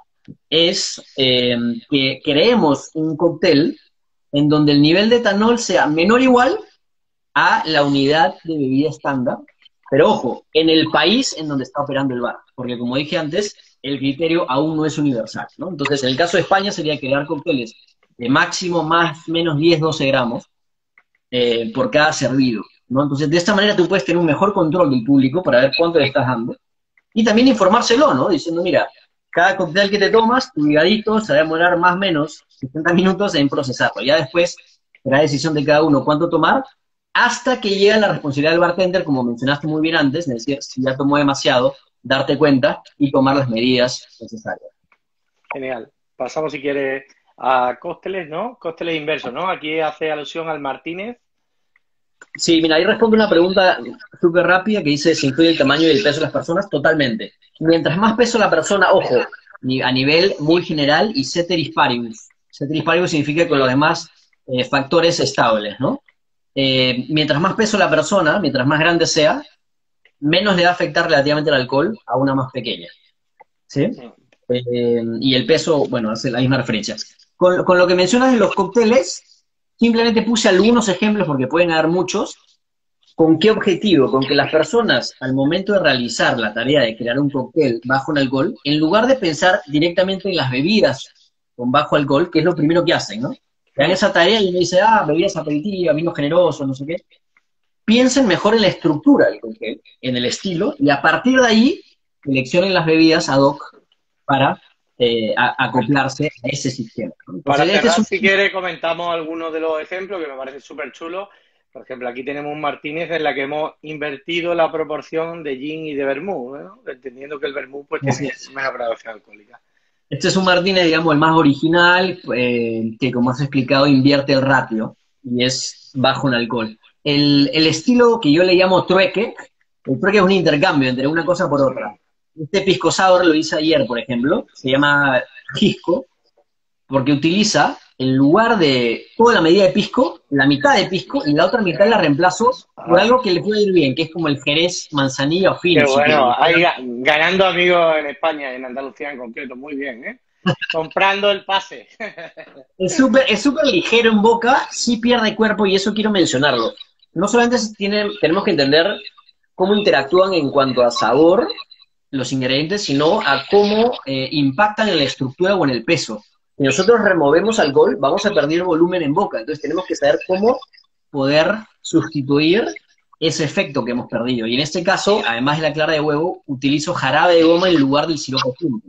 es que creemos un cóctel en donde el nivel de etanol sea menor o igual a la unidad de bebida estándar, pero ojo, en el país en donde está operando el bar, porque como dije antes, el criterio aún no es universal, ¿no? Entonces, en el caso de España sería crear cócteles de máximo más menos 10-12 gramos por cada servido, ¿no? Entonces, de esta manera tú puedes tener un mejor control del público para ver cuánto le estás dando y también informárselo, ¿no? Diciendo, mira, cada cóctel que te tomas, tu higadito se va a demorar más o menos 60 minutos en procesarlo. Ya después será decisión de cada uno cuánto tomar, hasta que llega la responsabilidad del bartender, como mencionaste muy bien antes, es decir, si ya tomó demasiado, darte cuenta y tomar las medidas necesarias. Genial. Pasamos, si quieres, a cócteles, ¿no? Cócteles inversos, ¿no? Aquí hace alusión al Martínez. Sí, mira, ahí respondo una pregunta súper rápida que dice, ¿se influye el tamaño y el peso de las personas? Totalmente. Mientras más peso la persona, ojo, a nivel muy general, y ceteris paribus. Ceteris paribus significa con los demás factores estables, ¿no? Mientras más peso la persona, mientras más grande sea, menos le va a afectar relativamente el alcohol a una más pequeña. ¿Sí? Y el peso, bueno, hace la misma referencia. Con lo que mencionas de los cócteles, simplemente puse algunos ejemplos porque pueden haber muchos. ¿Con qué objetivo? Con que las personas, al momento de realizar la tarea de crear un cóctel bajo en alcohol, en lugar de pensar directamente en las bebidas con bajo alcohol, que es lo primero que hacen, ¿no? Vean esa tarea y uno dice, bebidas aperitivas, vinos generosos, no sé qué. Piensen mejor en la estructura del cóctel, en el estilo, y a partir de ahí, seleccionen las bebidas ad hoc para acoplarse a ese sistema, ¿no? Entonces, Para cerrar, si quiere, comentamos algunos de los ejemplos que me parece súper chulo. Por ejemplo, aquí tenemos un Martínez en la que hemos invertido la proporción de gin y de vermú, ¿no? Entendiendo que el vermú pues tiene menos graduación alcohólica. Este es un Martínez, digamos, el más original, que como has explicado, invierte el ratio y es bajo en alcohol. El estilo que yo le llamo trueque El trueque es un intercambio entre una cosa por otra. Este pisco sour lo hice ayer, por ejemplo, se llama pisco, porque utiliza, en lugar de toda la medida de pisco, la mitad de pisco y la otra mitad la reemplazo por algo que le puede ir bien, que es como el Jerez manzanilla o fino. Qué bueno, ahí ganando amigos en España, en Andalucía en concreto, muy bien, ¿eh? Comprando el pase. Es súper ligero en boca, sí pierde cuerpo y eso quiero mencionarlo. No solamente tenemos que entender cómo interactúan en cuanto a sabor los ingredientes, sino a cómo impactan en la estructura o en el peso. Si nosotros removemos alcohol, vamos a perder volumen en boca. Entonces tenemos que saber cómo poder sustituir ese efecto que hemos perdido. Y en este caso, además de la clara de huevo, utilizo jarabe de goma en lugar del sirope puro.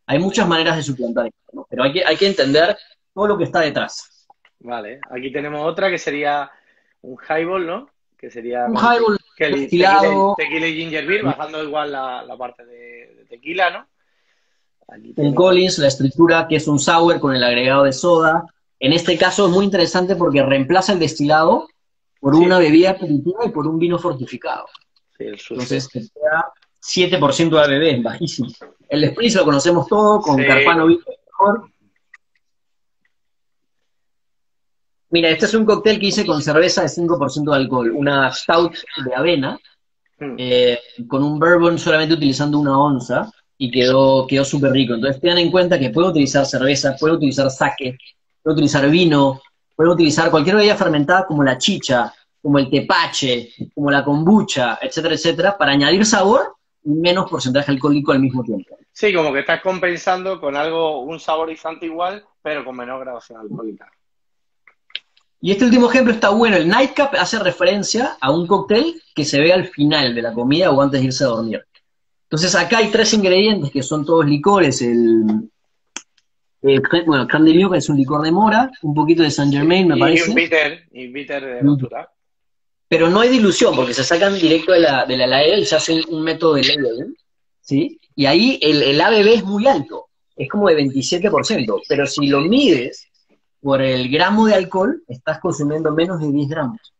Hay muchas maneras de suplantar esto, ¿no? Pero hay que entender todo lo que está detrás. Vale, aquí tenemos otra que sería un highball, ¿no? Que sería un highball destilado, tequila y ginger beer, bajando igual la parte de tequila, ¿no? Un Collins, la estructura que es un sour con el agregado de soda. En este caso es muy interesante porque reemplaza el destilado por una bebida aperitiva y por un vino fortificado. Sí, entonces te queda 7% de ABV, es bajísimo. El Spritz lo conocemos todo, con Carpano Vino mejor. Mira, este es un cóctel que hice con cerveza de 5% de alcohol, una stout de avena, con un bourbon solamente utilizando 1 onza, y quedó súper rico. Entonces tengan en cuenta que pueden utilizar cerveza, pueden utilizar sake, pueden utilizar vino, pueden utilizar cualquier bebida fermentada como la chicha, como el tepache, como la kombucha, etcétera, etcétera, para añadir sabor y menos porcentaje alcohólico al mismo tiempo. Sí, como que estás compensando con algo, un saborizante igual, pero con menor graduación alcohólica. Y este último ejemplo está bueno. El nightcap hace referencia a un cóctel que se ve al final de la comida o antes de irse a dormir. Entonces acá hay 3 ingredientes que son todos licores. Bueno, Crème de Lieu, que es un licor de mora, un poquito de Saint Germain, me parece. Y bitter de natural. Pero no hay dilución, porque se sacan directo de la heladera y se hace un método de labeling, ¿sí? Y ahí el ABV es muy alto, es como de 27%, pero si lo mides por el gramo de alcohol, estás consumiendo menos de 10 gramos.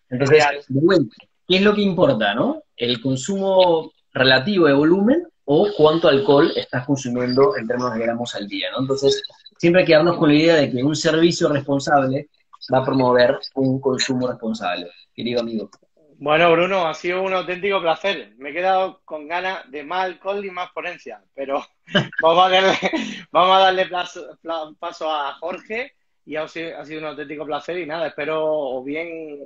Entonces, de vuelta, ¿qué es lo que importa, no? El consumo relativo de volumen o cuánto alcohol estás consumiendo en términos de gramos al día, ¿no? Entonces, siempre hay que darnos con la idea de que un servicio responsable va a promover un consumo responsable, querido amigo. Bueno, Bruno, ha sido un auténtico placer. Me he quedado con ganas de más alcohol y más ponencia, pero vamos a darle paso a Jorge, y ha sido un auténtico placer y nada, espero o bien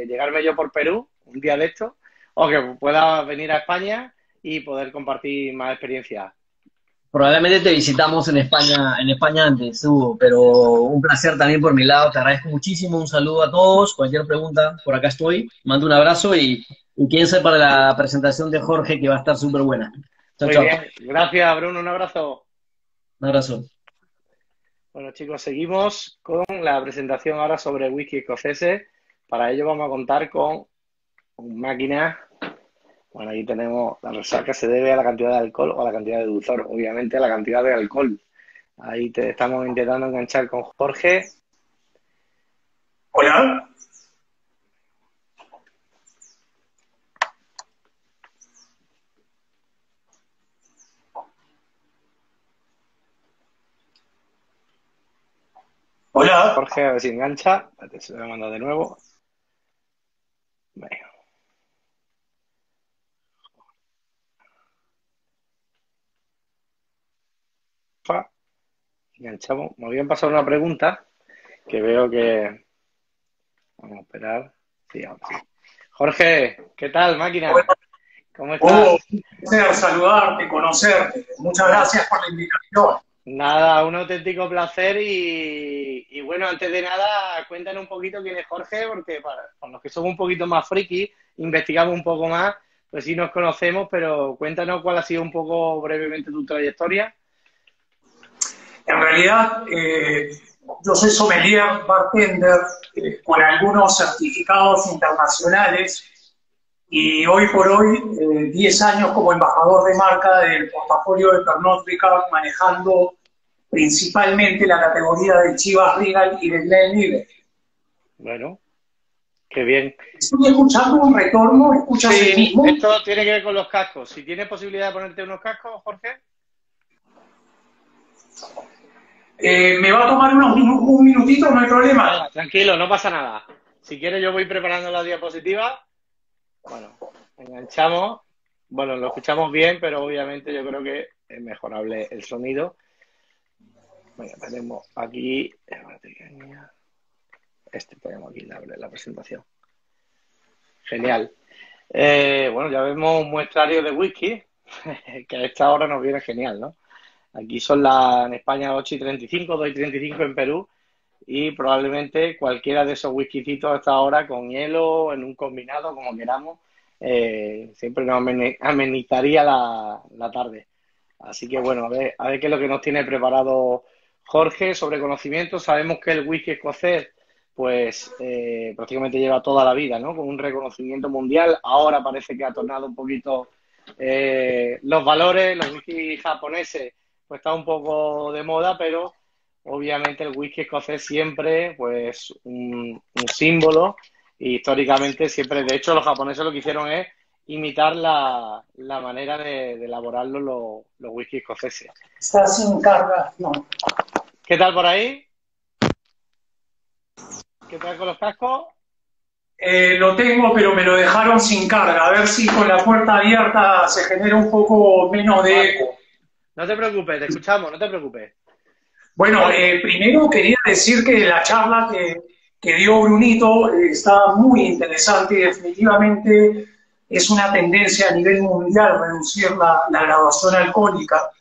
llegarme yo por Perú un día de esto, o que pueda venir a España y poder compartir más experiencias. Probablemente te visitamos en España antes, Hugo, pero un placer también por mi lado, te agradezco muchísimo, un saludo a todos, cualquier pregunta, por acá estoy, mando un abrazo y quédense para la presentación de Jorge, que va a estar súper buena. Chao, chao. Muy bien, gracias Bruno, un abrazo. Un abrazo. Bueno chicos, seguimos con la presentación ahora sobre whisky escoceses. Para ello vamos a contar con máquinas. Bueno, aquí tenemos, la resaca se debe a la cantidad de alcohol o a la cantidad de dulzor, obviamente a la cantidad de alcohol. Ahí estamos intentando enganchar con Jorge. Hola. Hola. Jorge, a ver si engancha. Se lo mando de nuevo. Venga. Enganchamos. Me habían pasado una pregunta que veo que... Vamos a esperar. Sí, ahora sí. Jorge, ¿qué tal, máquina? ¿Cómo estás? Un placer saludarte, conocerte. Muchas gracias por la invitación. Nada, un auténtico placer y bueno, antes de nada, cuéntanos un poquito quién es Jorge, porque para los que somos un poquito más frikis, investigamos un poco más, pues sí nos conocemos, pero cuéntanos cuál ha sido un poco brevemente tu trayectoria. En realidad, yo soy sommelier, bartender, con algunos certificados internacionales y hoy por hoy 10 años como embajador de marca del portafolio de Pernod Ricard, manejando principalmente la categoría de Chivas Regal y de Glenlivet. Bueno, Qué bien. Estoy escuchando un retorno, ¿escuchas el mismo? Esto tiene que ver con los cascos. Si tienes posibilidad de ponerte unos cascos, Jorge. Me va a tomar un minutito, no hay problema. Venga, tranquilo, no pasa nada. Si quieres yo voy preparando la diapositiva. Bueno, enganchamos. Bueno, lo escuchamos bien, pero obviamente yo creo que es mejorable el sonido. Venga, tenemos aquí... tenemos aquí la presentación. Genial. Bueno, ya vemos un muestrario de whisky, que a esta hora nos viene genial, ¿no? Aquí son en España 8:35, 2:35 en Perú, y probablemente cualquiera de esos whiskycitos a esta hora con hielo, en un combinado, como queramos, siempre nos amenizaría la tarde. Así que bueno, a ver qué es lo que nos tiene preparado Jorge sobre conocimiento. Sabemos que el whisky escocés pues prácticamente lleva toda la vida, ¿no? Con un reconocimiento mundial. Ahora parece que ha tornado un poquito los valores. Los whisky japoneses pues está un poco de moda, pero obviamente el whisky escocés siempre pues un símbolo, y históricamente siempre, de hecho los japoneses lo que hicieron es imitar la manera de elaborarlo los whisky escoceses. Está sin carga, no. ¿Qué tal por ahí? ¿Qué tal con los cascos? Lo tengo, pero me lo dejaron sin carga. A ver si con la puerta abierta se genera un poco menos de eco. No te preocupes, te escuchamos, no te preocupes. Bueno, primero quería decir que la charla que dio Brunito está muy interesante y definitivamente es una tendencia a nivel mundial reducir la graduación alcohólica.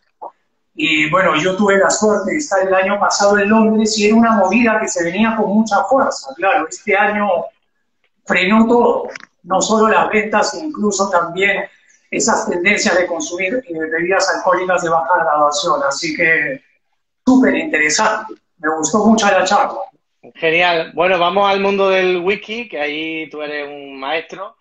Y bueno, yo tuve la suerte de estar el año pasado en Londres y era una movida que se venía con mucha fuerza. Claro, este año frenó todo, no solo las ventas, incluso también esas tendencias de consumir bebidas alcohólicas de baja graduación. Así que súper interesante, me gustó mucho la charla. Genial. Bueno, vamos al mundo del whisky, que ahí tú eres un maestro.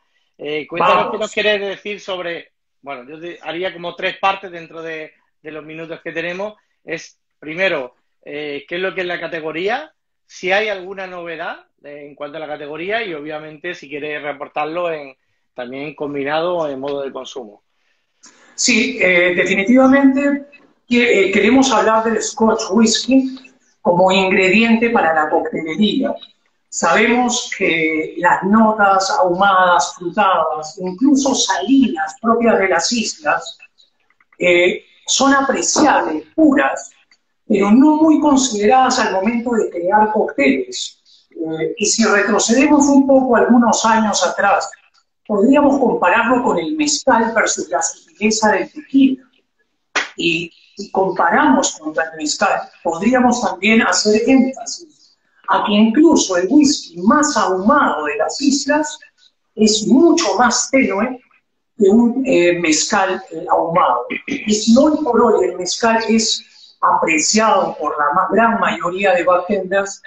Cuéntanos qué nos quieres decir sobre... Bueno, yo haría como 3 partes dentro de los minutos que tenemos. Es, primero, qué es lo que es la categoría, si hay alguna novedad en cuanto a la categoría, y obviamente si quieres reportarlo también combinado o en modo de consumo. Sí, definitivamente queremos hablar del Scotch Whisky como ingrediente para la coctelería. Sabemos que las notas ahumadas, frutadas, incluso salinas propias de las islas, son apreciables, puras, pero no muy consideradas al momento de crear cócteles. Y si retrocedemos un poco algunos años atrás, podríamos compararlo con el mezcal versus la sutileza del tequila. Y si comparamos con el mezcal, podríamos también hacer énfasis a que incluso el whisky más ahumado de las islas es mucho más tenue que un mezcal ahumado. Y si hoy por hoy el mezcal es apreciado por la gran mayoría de bartenders,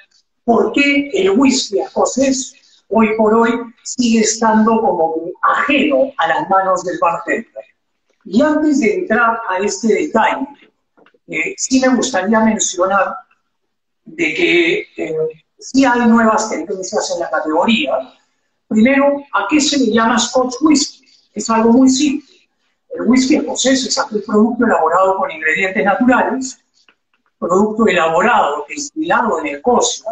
¿por qué el whisky escocés hoy por hoy sigue estando como ajeno a las manos del bartender? Y antes de entrar a este detalle, sí me gustaría mencionar de que sí hay nuevas tendencias en la categoría. Primero, ¿a qué se le llama Scotch Whisky? Es algo muy simple. El whisky escocés es aquel producto elaborado con ingredientes naturales, producto elaborado, destilado en Escocia,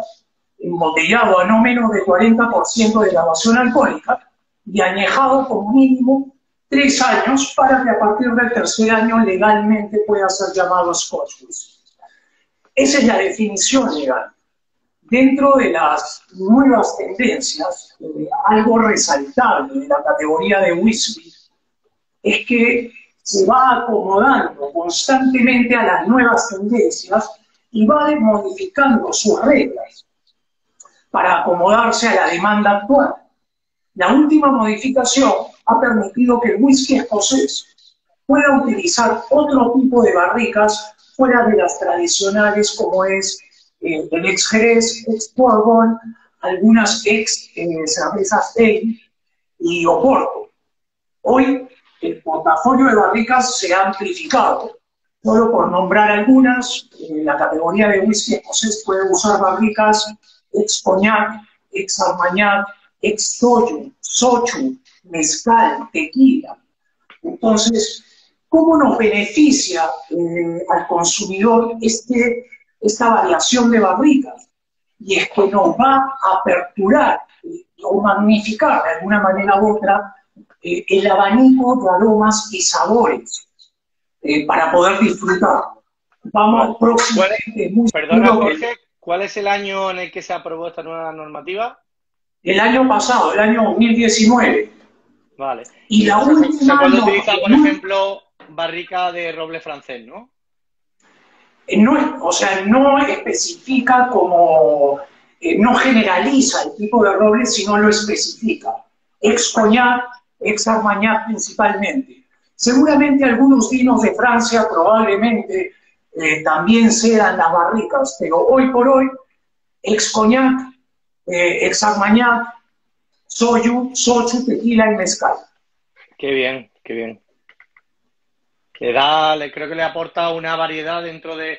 embotellado a no menos de 40% de graduación alcohólica y añejado como mínimo 3 años para que a partir del 3er año legalmente pueda ser llamado Scotch Whisky. Esa es la definición legal. Dentro de las nuevas tendencias, algo resaltable de la categoría de whisky es que se va acomodando constantemente a las nuevas tendencias y va modificando sus reglas para acomodarse a la demanda actual. La última modificación ha permitido que el whisky escocés pueda utilizar otro tipo de barricas fuera de las tradicionales, como es el ex-Jerez, ex-Bourbon, algunas ex-cervezas Ale y Oporto. Hoy el portafolio de barricas se ha amplificado. Solo por nombrar algunas, la categoría de whisky escocés puede usar barricas ex-Cognac, ex-Armagnac, extoyo, sochu, mezcal, tequila. Entonces, ¿cómo nos beneficia al consumidor esta variación de barricas? Y es que nos va a aperturar o magnificar de alguna manera u otra el abanico de aromas y sabores para poder disfrutar. Vamos próximamente. Perdona, Jorge, ¿cuál es el año en el que se aprobó esta nueva normativa? El año pasado, el año 2019. Vale. Y la última se puede utilizar, por ejemplo, barrica de roble francés, ¿no? No, o sea, no especifica como, no generaliza el tipo de roble, sino lo especifica. Ex-Cognac, ex-Armagnac principalmente. Seguramente algunos vinos de Francia probablemente también sean las barricas, pero hoy por hoy, ex-Cognac, ex-Armagnac, soju, tequila y mezcal. Qué bien, qué bien. Creo que le aporta una variedad dentro de...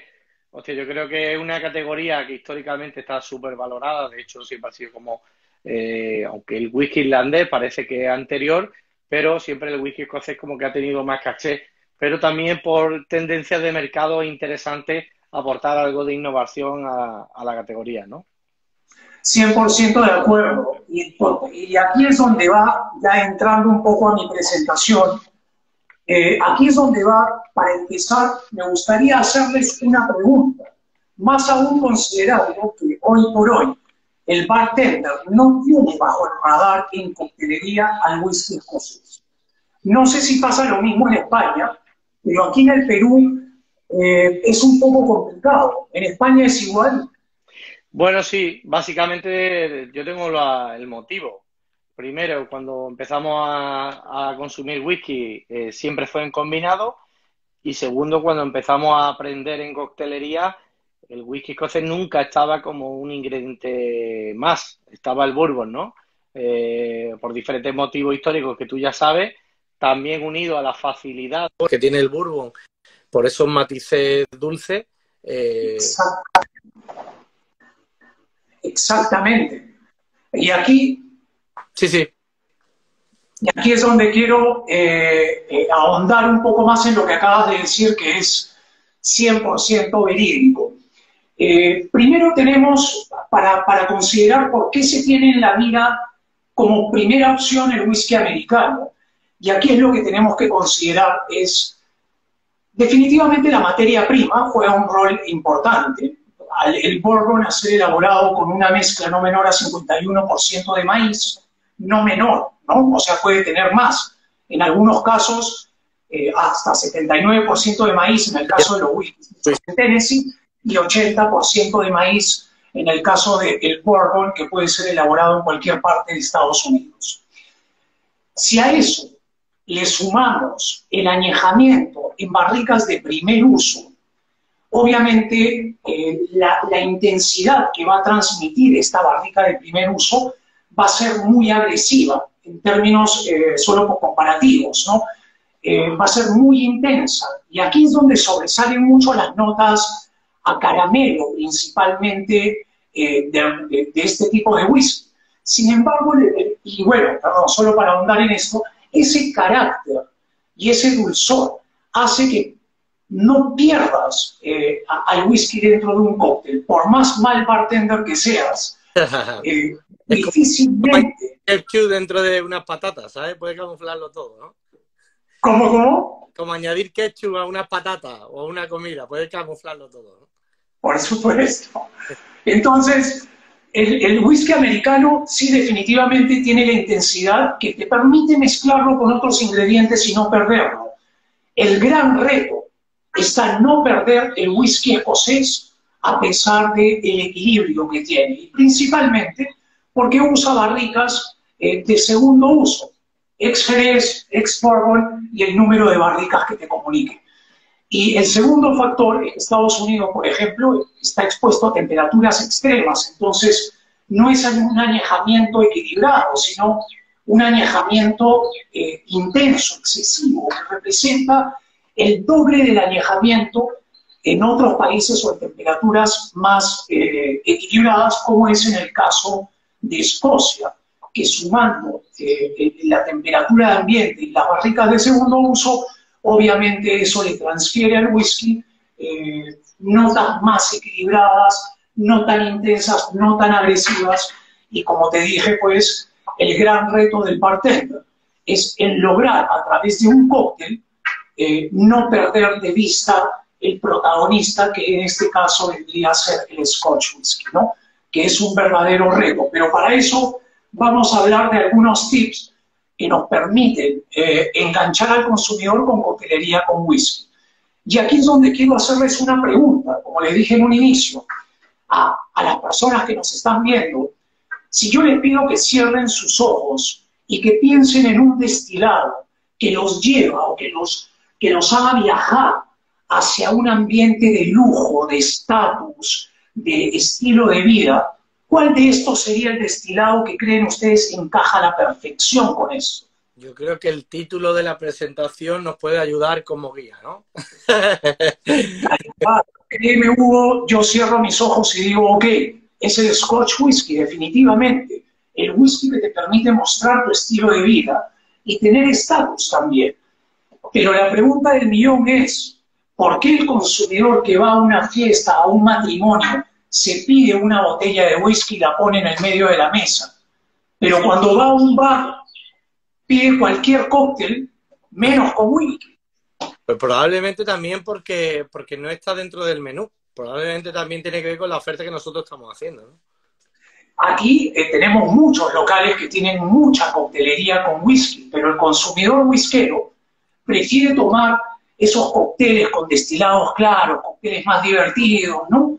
Hostia, yo creo que es una categoría que históricamente está súper valorada. De hecho, siempre ha sido como... aunque el whisky irlandés parece que es anterior, pero siempre el whisky escocés como que ha tenido más caché. Pero también por tendencias de mercado interesante aportar algo de innovación a la categoría, ¿no? 100% de acuerdo. Y aquí es donde va, ya entrando un poco a mi presentación, aquí es donde va, para empezar, me gustaría hacerles una pregunta, más aún considerando que hoy por hoy el bartender no tiene bajo el radar en coctelería al whisky escocés. No sé si pasa lo mismo en España, pero aquí en el Perú es un poco complicado. ¿En España es igual? Bueno, sí, básicamente yo tengo el motivo. Primero, cuando empezamos a consumir whisky, siempre fue en combinado. Y segundo, cuando empezamos a aprender en coctelería, el whisky escocés nunca estaba como un ingrediente más. Estaba el bourbon, ¿no? Por diferentes motivos históricos que tú ya sabes, también unido a la facilidad que tiene el bourbon por esos matices dulces. Exactamente. Y aquí... Sí, sí. Y aquí es donde quiero ahondar un poco más en lo que acabas de decir, que es 100% verídico. Primero tenemos, para considerar por qué se tiene en la mira como primera opción el whisky americano, y aquí es lo que tenemos que considerar, es definitivamente la materia prima juega un rol importante. El bourbon a ser elaborado con una mezcla no menor a 51% de maíz, no menor, ¿no? O sea, puede tener más. En algunos casos, hasta 79% de maíz en el caso de los whiskies de Tennessee y 80% de maíz en el caso del bourbon, que puede ser elaborado en cualquier parte de Estados Unidos. Si a eso le sumamos el añejamiento en barricas de primer uso, obviamente la intensidad que va a transmitir esta barrica de primer uso va a ser muy agresiva en términos solo comparativos, ¿no? Va a ser muy intensa. Y aquí es donde sobresalen mucho las notas a caramelo, principalmente de este tipo de whisky. Sin embargo, y bueno, perdón, solo para ahondar en esto, ese carácter y ese dulzor hace que no pierdas al whisky dentro de un cóctel, por más mal bartender que seas. Difícilmente. Ketchup dentro de unas patatas, ¿sabes? Puede camuflarlo todo, ¿no? ¿Cómo? Como añadir ketchup a unas patatas o a una comida, puede camuflarlo todo, ¿no? Por supuesto. Entonces, el whisky americano sí definitivamente tiene la intensidad que te permite mezclarlo con otros ingredientes y no perderlo. El gran reto está en no perder el whisky escocés a pesar del equilibrio que tiene, y principalmente porque usa barricas de segundo uso, ex-Jerez, ex-Bourbon y el número de barricas que te comunique. Y el segundo factor, Estados Unidos, por ejemplo, está expuesto a temperaturas extremas, entonces no es un añejamiento equilibrado, sino un añejamiento intenso, excesivo, que representa el doble del añejamiento en otros países o en temperaturas más equilibradas, como es en el caso de Escocia. que sumando la temperatura de ambiente y las barricas de segundo uso, obviamente eso le transfiere al whisky notas más equilibradas, no tan intensas, no tan agresivas, y como te dije, pues, el gran reto del bartender es el lograr a través de un cóctel no perder de vista el protagonista, que en este caso vendría a ser el Scotch whisky, ¿no? Que es un verdadero reto. Pero para eso vamos a hablar de algunos tips que nos permiten enganchar al consumidor con coctelería con whisky. Y aquí es donde quiero hacerles una pregunta, como les dije en un inicio, a las personas que nos están viendo. Si yo les pido que cierren sus ojos y que piensen en un destilado que los lleva o que los haga viajar hacia un ambiente de lujo, de estatus, de estilo de vida, ¿cuál de estos sería el destilado que creen ustedes encaja a la perfección con eso? Yo creo que el título de la presentación nos puede ayudar como guía, ¿no? Créeme, Hugo, yo cierro mis ojos y digo, ok, es el Scotch whisky, definitivamente. El whisky que te permite mostrar tu estilo de vida y tener estatus también. Pero la pregunta del millón es, ¿por qué el consumidor que va a una fiesta, a un matrimonio, se pide una botella de whisky y la pone en el medio de la mesa? Pero cuando va a un bar, pide cualquier cóctel, menos con whisky. Pues probablemente también porque no está dentro del menú. Probablemente también tiene que ver con la oferta que nosotros estamos haciendo, ¿no? Aquí tenemos muchos locales que tienen mucha coctelería con whisky, pero el consumidor whiskero prefiere tomar esos cócteles con destilados claros, cócteles más divertidos, ¿no?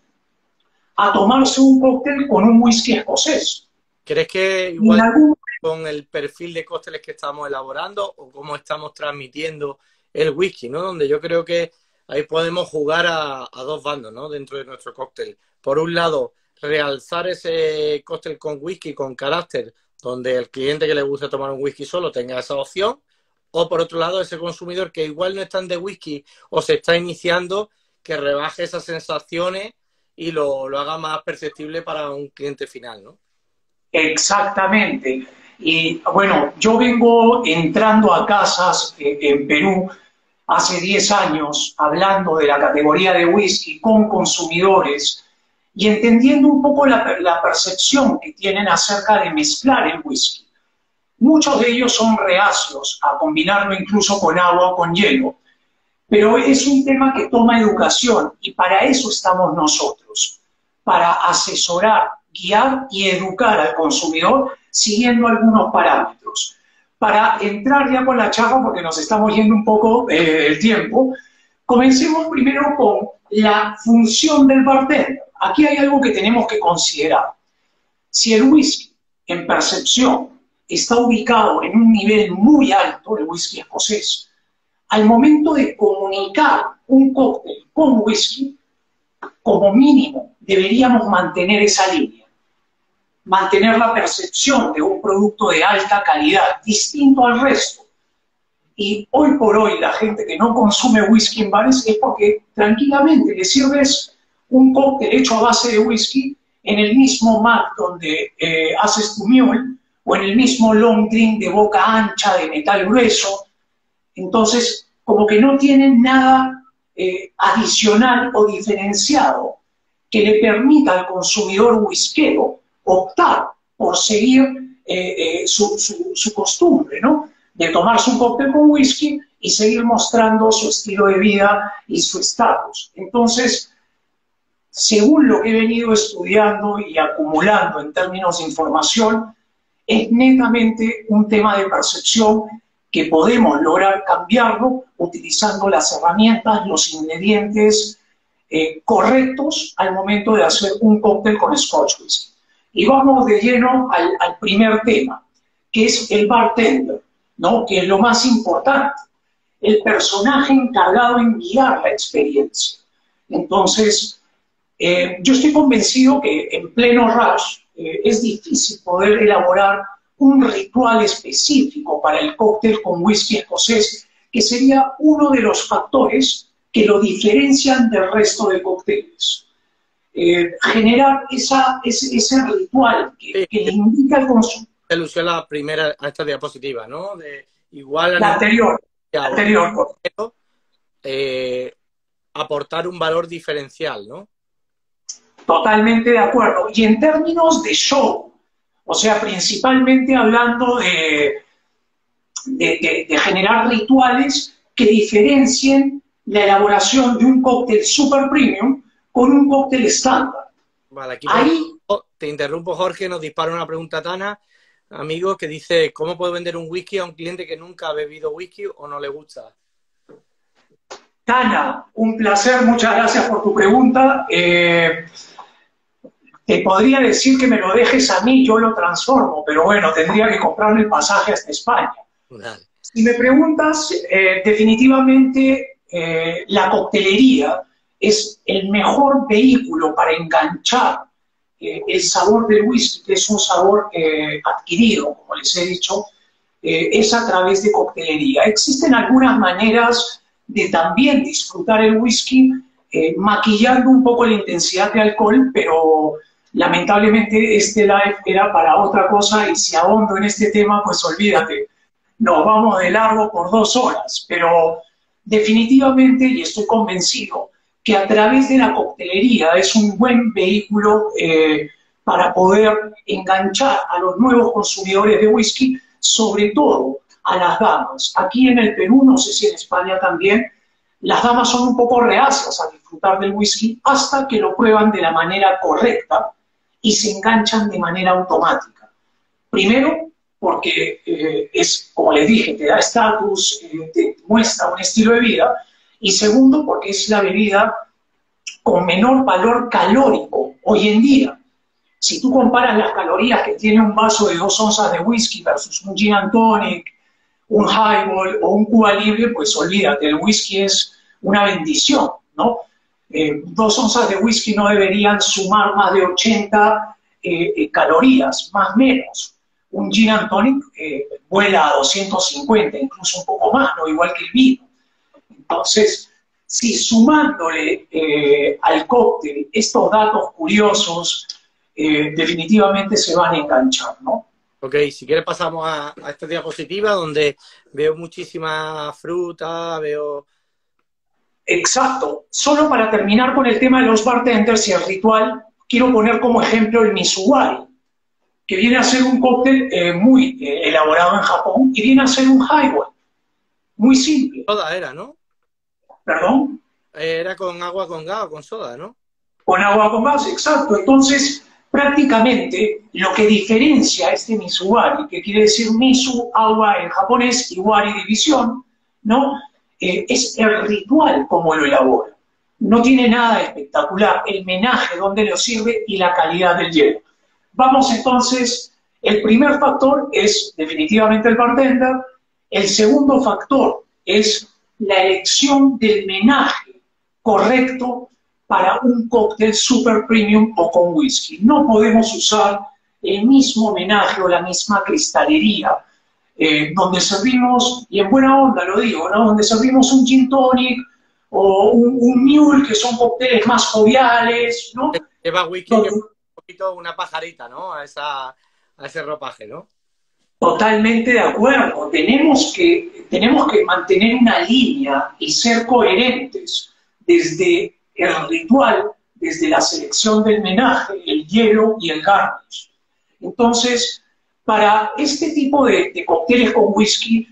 A tomarse un cóctel con un whisky escocés. ¿Crees que igual con el perfil de cócteles que estamos elaborando o cómo estamos transmitiendo el whisky, ¿no? Donde yo creo que ahí podemos jugar a dos bandos, ¿no? Dentro de nuestro cóctel. Por un lado, realzar ese cóctel con whisky, con carácter, donde el cliente que le gusta tomar un whisky solo tenga esa opción. O por otro lado, ese consumidor que igual no es tan de whisky o se está iniciando, que rebaje esas sensaciones y lo haga más perceptible para un cliente final, ¿no? Exactamente. Y bueno, yo vengo entrando a casas en Perú hace 10 años hablando de la categoría de whisky con consumidores y entendiendo un poco la percepción que tienen acerca de mezclar el whisky. Muchos de ellos son reacios a combinarlo incluso con agua o con hielo, pero es un tema que toma educación y para eso estamos nosotros, para asesorar, guiar y educar al consumidor siguiendo algunos parámetros. Para entrar ya con la charla, porque nos estamos yendo un poco el tiempo, comencemos primero con la función del bartender. Aquí hay algo que tenemos que considerar. Si el whisky, en percepción, está ubicado en un nivel muy alto, el whisky escocés, al momento de comunicar un cóctel con whisky, como mínimo deberíamos mantener esa línea, mantener la percepción de un producto de alta calidad, distinto al resto. Y hoy por hoy la gente que no consume whisky en bares es porque tranquilamente le sirves un cóctel hecho a base de whisky en el mismo mat donde haces tu mule, o en el mismo long drink de boca ancha, de metal grueso. Entonces, como que no tienen nada adicional o diferenciado que le permita al consumidor whiskero optar por seguir su costumbre, ¿no? De tomarse un cóctel con whisky y seguir mostrando su estilo de vida y su estatus. Entonces, según lo que he venido estudiando y acumulando en términos de información, es netamente un tema de percepción que podemos lograr cambiarlo utilizando las herramientas, los ingredientes correctos al momento de hacer un cóctel con Scotch whisky. Y vamos de lleno al primer tema, que es el bartender, ¿no? Que es lo más importante, el personaje encargado en guiar la experiencia. Entonces, yo estoy convencido que en pleno rush es difícil poder elaborar un ritual específico para el cóctel con whisky escocés, que sería uno de los factores que lo diferencian del resto de cócteles. Generar ese ritual que le indica al consumidor. alusión a la primera, a esta diapositiva, ¿no? De igual a La anterior, la anterior. Aportar un valor diferencial, ¿no? Totalmente de acuerdo. Y en términos de show, o sea, principalmente hablando de generar rituales que diferencien la elaboración de un cóctel super premium con un cóctel estándar. Vale, aquí ahí te interrumpo, Jorge, nos dispara una pregunta Tana, amigo, que dice, ¿cómo puedo vender un whisky a un cliente que nunca ha bebido whisky o no le gusta? Tana, un placer, muchas gracias por tu pregunta. Te podría decir que me lo dejes a mí, yo lo transformo, pero bueno, tendría que comprarme el pasaje hasta España. Vale. Si me preguntas, definitivamente la coctelería es el mejor vehículo para enganchar el sabor del whisky, que es un sabor adquirido, como les he dicho, es a través de coctelería. Existen algunas maneras de también disfrutar el whisky, maquillando un poco la intensidad de alcohol, pero lamentablemente este live era para otra cosa y si ahondo en este tema, pues olvídate, nos vamos de largo por 2 horas, pero definitivamente, y estoy convencido, que a través de la coctelería es un buen vehículo para poder enganchar a los nuevos consumidores de whisky, sobre todo a las damas. Aquí en el Perú, no sé si en España también, las damas son un poco reacias a disfrutar del whisky hasta que lo prueban de la manera correcta y se enganchan de manera automática. Primero, porque es, como les dije, te da estatus, te muestra un estilo de vida, y segundo, porque es la bebida con menor valor calórico hoy en día. Si tú comparas las calorías que tiene un vaso de 2 onzas de whisky versus un gin and tonic, un highball o un Cuba Libre, pues olvídate, el whisky es una bendición, ¿no? 2 onzas de whisky no deberían sumar más de 80 calorías, más o menos. Un gin and tonic vuela a 250, incluso un poco más, ¿no? Igual que el vino. Entonces, si sumándole al cóctel estos datos curiosos, definitivamente se van a enganchar, ¿no? Ok, si quieres pasamos a esta diapositiva donde veo muchísima fruta, veo... Exacto. Solo para terminar con el tema de los bartenders y el ritual, quiero poner como ejemplo el Mizuwari, que viene a ser un cóctel muy elaborado en Japón y viene a ser un highball. Muy simple. Soda era, ¿no? ¿Perdón? Era con agua con gas o con soda, ¿no? Con agua con gas, exacto. Entonces, prácticamente lo que diferencia este Mizuwari, que quiere decir Mizu, agua en japonés, y Wari, división, ¿no? Es el ritual como lo elabora. No tiene nada de espectacular, el menaje, donde lo sirve y la calidad del hielo. Vamos entonces, el primer factor es definitivamente el bartender, el segundo factor es la elección del menaje correcto para un cóctel super premium o con whisky. No podemos usar el mismo menaje o la misma cristalería donde servimos, y en buena onda lo digo, ¿no? Donde servimos un gin tonic o un mule, que son cócteles más joviales, ¿no? Lleva whisky, donde... un poquito una pajarita, ¿no? A ese ropaje, ¿no? Totalmente de acuerdo. Tenemos que mantener una línea y ser coherentes desde el ritual, desde la selección del menaje, el hielo y el garnish. Entonces, para este tipo de cócteles con whisky,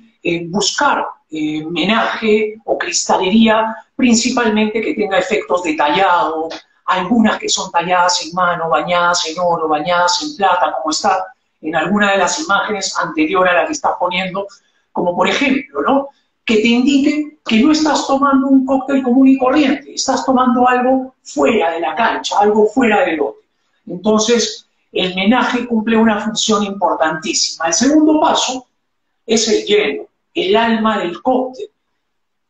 buscar menaje o cristalería, principalmente que tenga efectos de tallado, algunas que son talladas en mano, bañadas en oro, bañadas en plata, como está en alguna de las imágenes anterior a la que estás poniendo, como por ejemplo, ¿no? Que te indique que no estás tomando un cóctel común y corriente, estás tomando algo fuera de la cancha, algo fuera del lote. Entonces, el menaje cumple una función importantísima. El segundo paso es el hielo, el alma del cóctel.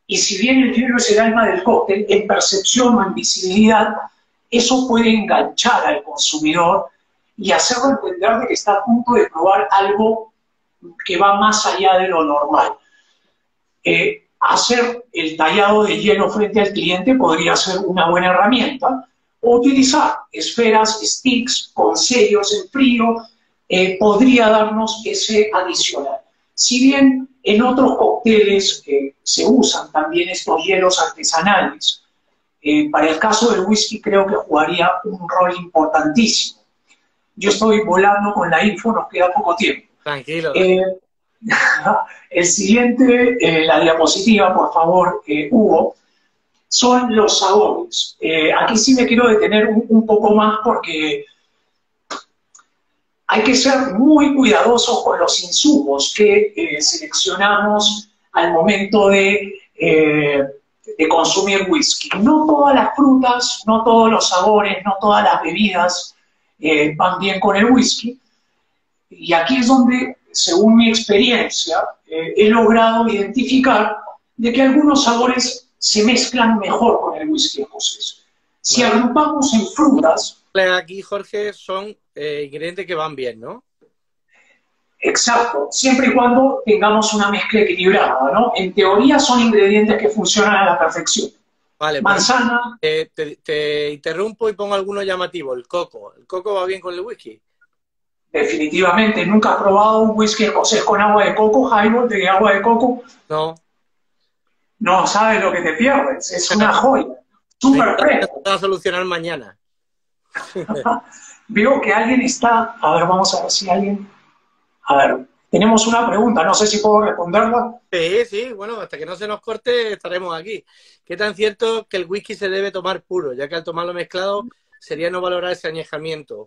Y si bien el hielo es el alma del cóctel, en percepción o en visibilidad, eso puede enganchar al consumidor y hacerlo entender de que está a punto de probar algo que va más allá de lo normal. Hacer el tallado de hielo frente al cliente podría ser una buena herramienta, o utilizar esferas, sticks, con sellos en frío, podría darnos ese adicional. Si bien en otros cócteles se usan también estos hielos artesanales, para el caso del whisky creo que jugaría un rol importantísimo. Yo estoy volando con la info, nos queda poco tiempo. Tranquilo. El siguiente, la diapositiva, por favor, Hugo, son los sabores. Aquí sí me quiero detener un poco más porque hay que ser muy cuidadosos con los insumos que seleccionamos al momento de consumir whisky. No todas las frutas, no todos los sabores, no todas las bebidas van bien con el whisky. Y aquí es donde, según mi experiencia, he logrado identificar de que algunos sabores se mezclan mejor con el whisky escocés. Si agrupamos en frutas... Aquí, Jorge, son ingredientes que van bien, ¿no? Exacto, siempre y cuando tengamos una mezcla equilibrada, ¿no? En teoría son ingredientes que funcionan a la perfección. Vale, manzana... te interrumpo y pongo alguno llamativo, el coco. ¿El coco va bien con el whisky? Definitivamente. ¿Nunca has probado un whisky escocés con agua de coco, Jaime, de agua de coco? No. No sabes lo que te pierdes, es una joya. Súper fresco. Lo voy a solucionar mañana. Veo que alguien está... A ver, vamos a ver si alguien... A ver, tenemos una pregunta, no sé si puedo responderla. Sí, bueno, hasta que no se nos corte estaremos aquí. ¿Qué tan cierto que el whisky se debe tomar puro, ya que al tomarlo mezclado sería no valorar ese añejamiento,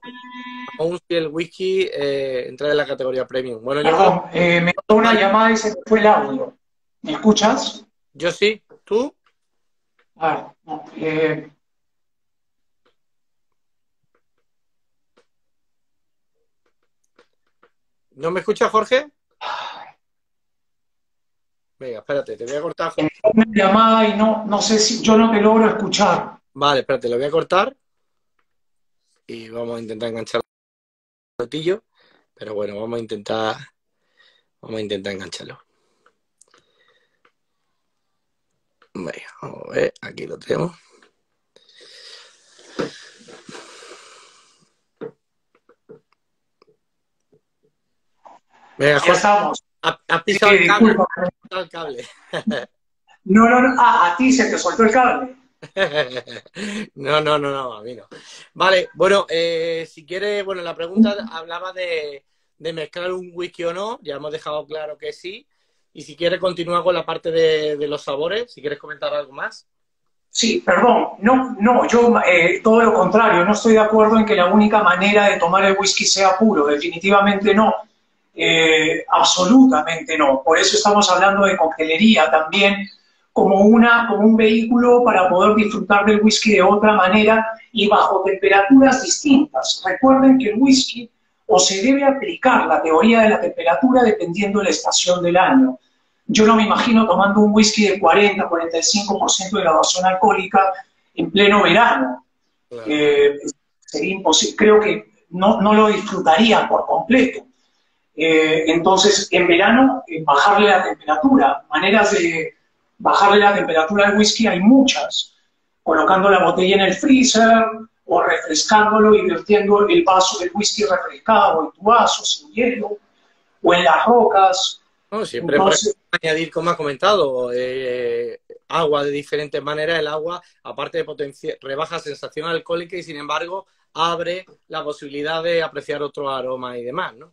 aún si el whisky entra en la categoría premium? Bueno, perdón, me dio una llamada y se me fue el audio. ¿Me escuchas? Yo sí, ¿tú? A ver, no, ¿No me escuchas, Jorge? Venga, espérate, te voy a cortar. Jorge. Una llamada y no sé si yo no te logro escuchar. Vale, espérate, lo voy a cortar y vamos a intentar enganchar el rotillo, pero bueno, vamos a intentar engancharlo. Venga, vamos a ver, aquí lo tenemos. Venga, Jorge, estamos. Has pisado el cable. No. A ti se te soltó el cable. No, a mí no. Vale, bueno, si quieres, bueno, la pregunta hablaba de mezclar un whisky o no, ya hemos dejado claro que sí, y si quieres continuar con la parte de los sabores, si quieres comentar algo más. Sí, perdón, no, yo todo lo contrario, no estoy de acuerdo en que la única manera de tomar el whisky sea puro, definitivamente no. Absolutamente no. Por eso estamos hablando de coctelería también como un vehículo para poder disfrutar del whisky de otra manera y bajo temperaturas distintas. Recuerden que el whisky o se debe aplicar la teoría de la temperatura dependiendo de la estación del año. Yo no me imagino tomando un whisky de 40-45% de graduación alcohólica en pleno verano. Claro. Sería imposible. Creo que no lo disfrutaría por completo. Entonces, en verano, bajarle la temperatura. Maneras de bajarle la temperatura al whisky hay muchas. Colocando la botella en el freezer o refrescándolo y vertiendo el vaso del whisky refrescado en tu vaso, sin hielo, o en las rocas. No, siempre puedes añadir, como has comentado, agua de diferentes maneras. El agua, aparte de rebaja sensación alcohólica y, sin embargo, abre la posibilidad de apreciar otros aromas y demás, ¿no?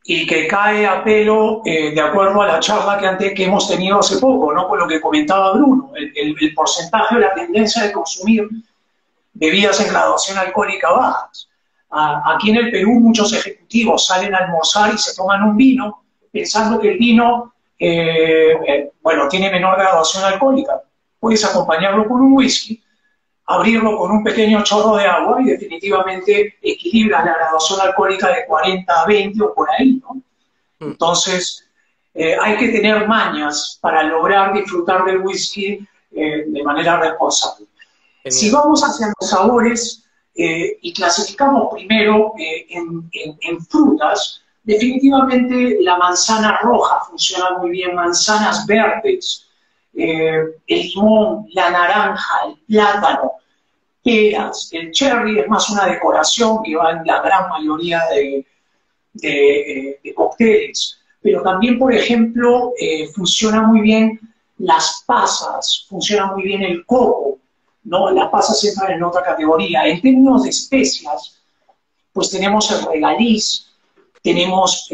Y que cae a pelo de acuerdo a la charla que hemos tenido hace poco, ¿no? Con lo que comentaba Bruno, el porcentaje o la tendencia de consumir bebidas en graduación alcohólica bajas. Aquí en el Perú muchos ejecutivos salen a almorzar y se toman un vino pensando que el vino, tiene menor graduación alcohólica. Puedes acompañarlo con un whisky, abrirlo con un pequeño chorro de agua y definitivamente equilibras la graduación alcohólica de 40 a 20 o por ahí, ¿no? Entonces, hay que tener mañas para lograr disfrutar del whisky de manera responsable. Genial. Si vamos hacia los sabores y clasificamos primero en frutas, definitivamente la manzana roja funciona muy bien, manzanas verdes, el limón, la naranja, el plátano, peras, el cherry es más una decoración que va en la gran mayoría de cócteles. Pero también, por ejemplo, funciona muy bien las pasas, funciona muy bien el coco, ¿no? Las pasas entran en otra categoría. En términos de especias, pues tenemos el regaliz, tenemos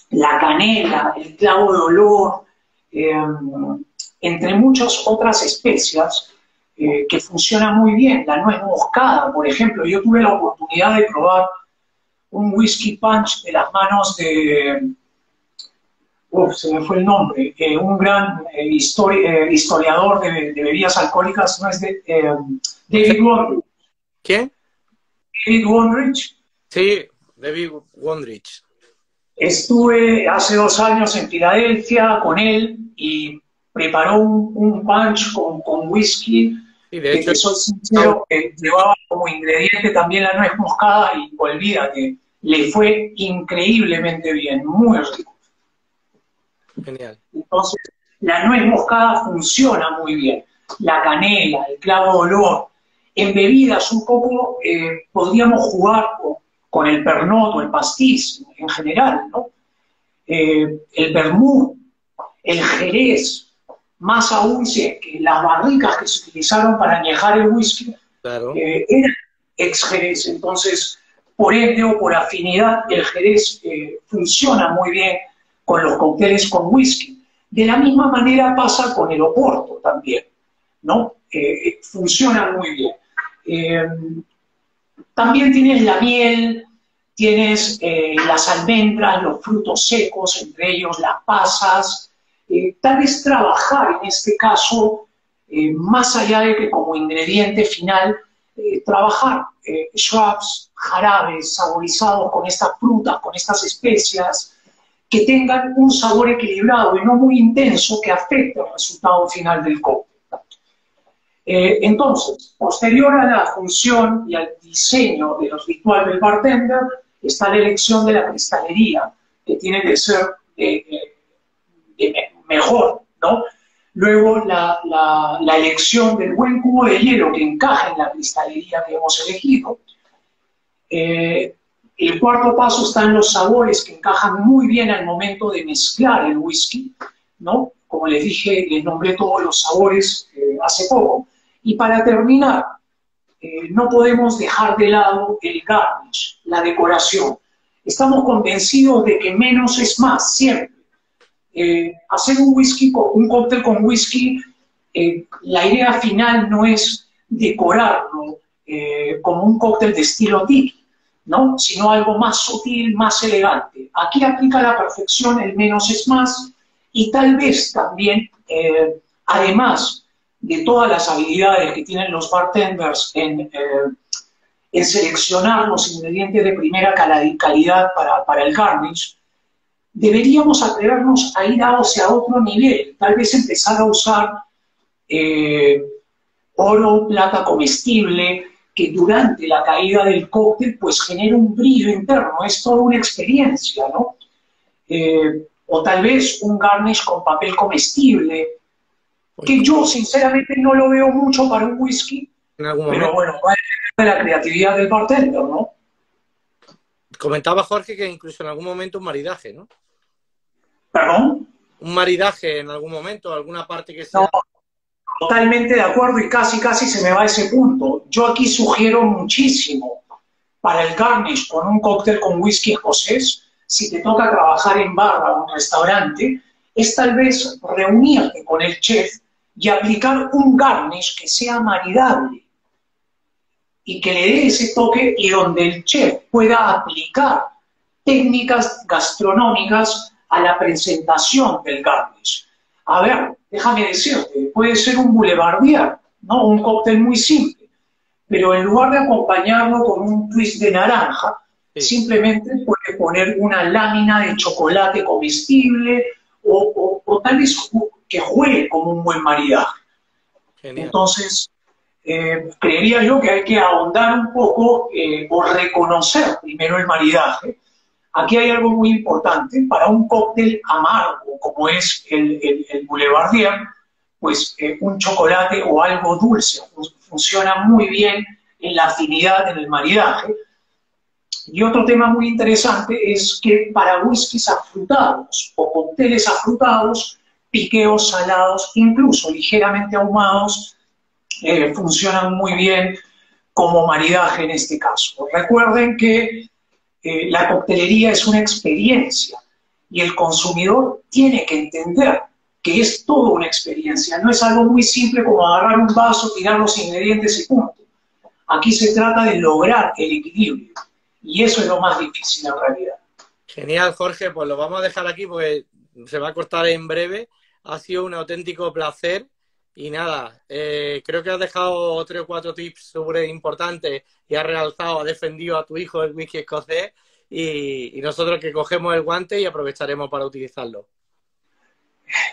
la canela, el clavo de olor, entre muchas otras especias que funcionan muy bien. La nuez moscada, por ejemplo. Yo tuve la oportunidad de probar un whisky punch de las manos de... se me fue el nombre. Un gran historiador de bebidas alcohólicas, ¿no es David Wondrich? ¿Quién? David Wondrich. Sí, David Wondrich. Estuve hace 2 años en Filadelfia con él y preparó un punch con whisky, Sí, de hecho, que soy sincero, que llevaba como ingrediente también la nuez moscada y olvídate, le fue increíblemente bien, muy rico. genial. Entonces, la nuez moscada funciona muy bien, la canela, el clavo de olor. En bebidas un poco podríamos jugar con el pernod o el pastis en general, ¿no? El vermut, el jerez, más aún si es que las barricas que se utilizaron para añejar el whisky Claro. eran ex jerez. Entonces, por ende o por afinidad, el jerez funciona muy bien con los cócteles con whisky. De la misma manera pasa con el oporto también, ¿no? Funciona muy bien. También tienes la miel, tienes las almendras, los frutos secos, entre ellos las pasas. Tal vez trabajar en este caso, más allá de que como ingrediente final, trabajar shrubs, jarabes saborizados con estas frutas, con estas especias, que tengan un sabor equilibrado y no muy intenso que afecte el resultado final del cóctel. Entonces, posterior a la función y al diseño de los rituales del bartender, está la elección de la cristalería, que tiene que ser mejor, ¿no? Luego la elección del buen cubo de hielo que encaja en la cristalería que hemos elegido. El cuarto paso están los sabores que encajan muy bien al momento de mezclar el whisky, ¿no? Como les dije, les nombré todos los sabores hace poco. Y para terminar, no podemos dejar de lado el garnish, la decoración. Estamos convencidos de que menos es más, siempre. Hacer un cóctel con whisky, la idea final no es decorarlo como un cóctel de estilo tiki, ¿no? Sino algo más sutil, más elegante. Aquí aplica a la perfección el menos es más y tal vez también, además de todas las habilidades que tienen los bartenders en seleccionar los ingredientes de primera calidad para el garnish, deberíamos atrevernos a ir a otro nivel, tal vez empezar a usar oro, plata comestible, que durante la caída del cóctel pues genera un brillo interno, es toda una experiencia, ¿no? O tal vez un garnish con papel comestible, que yo sinceramente no lo veo mucho para un whisky, pero bueno, va a depender de la creatividad del bartender, ¿no? Comentaba Jorge que incluso en algún momento un maridaje, ¿no? ¿Perdón? Un maridaje en algún momento, alguna parte que sea... No, totalmente de acuerdo y casi se me va a ese punto. Yo aquí sugiero muchísimo para el garnish con un cóctel con whisky escocés, si te toca trabajar en barra o en restaurante, es tal vez reunirte con el chef y aplicar un garnish que sea maridable y que le dé ese toque y donde el chef pueda aplicar técnicas gastronómicas a la presentación del garnish. A ver, déjame decirte, puede ser un boulevardier, ¿no? Un cóctel muy simple, pero en lugar de acompañarlo con un twist de naranja, simplemente puede poner una lámina de chocolate comestible o tal vez que juegue como un buen maridaje. Genial. Entonces, creería yo que hay que ahondar un poco o reconocer primero el maridaje. Aquí hay algo muy importante. Para un cóctel amargo, como es el boulevardier, pues un chocolate o algo dulce funciona muy bien en la afinidad, en el maridaje. Y otro tema muy interesante es que para whiskies afrutados o cócteles afrutados, piqueos salados, incluso ligeramente ahumados, funcionan muy bien como maridaje en este caso. Recuerden que la coctelería es una experiencia y el consumidor tiene que entender que es toda una experiencia, no es algo muy simple como agarrar un vaso, tirar los ingredientes y punto. Aquí se trata de lograr el equilibrio y eso es lo más difícil en realidad. Genial, Jorge, pues lo vamos a dejar aquí porque se va a cortar en breve. Ha sido un auténtico placer y nada, creo que has dejado 3 o 4 tips súper importantes y has realzado, has defendido a tu hijo el whisky escocés y nosotros que cogemos el guante y aprovecharemos para utilizarlo.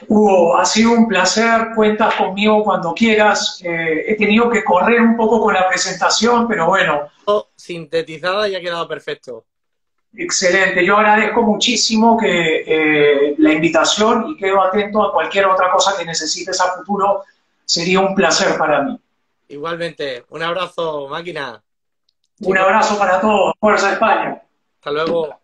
Hugo, ha sido un placer, cuentas conmigo cuando quieras. He tenido que correr un poco con la presentación, pero bueno. Sintetizada y ha quedado perfecto. Excelente, yo agradezco muchísimo que la invitación y quedo atento a cualquier otra cosa que necesites a futuro. Sería un placer para mí. Igualmente, un abrazo, máquina. Un abrazo para todos. Fuerza España. Hasta luego.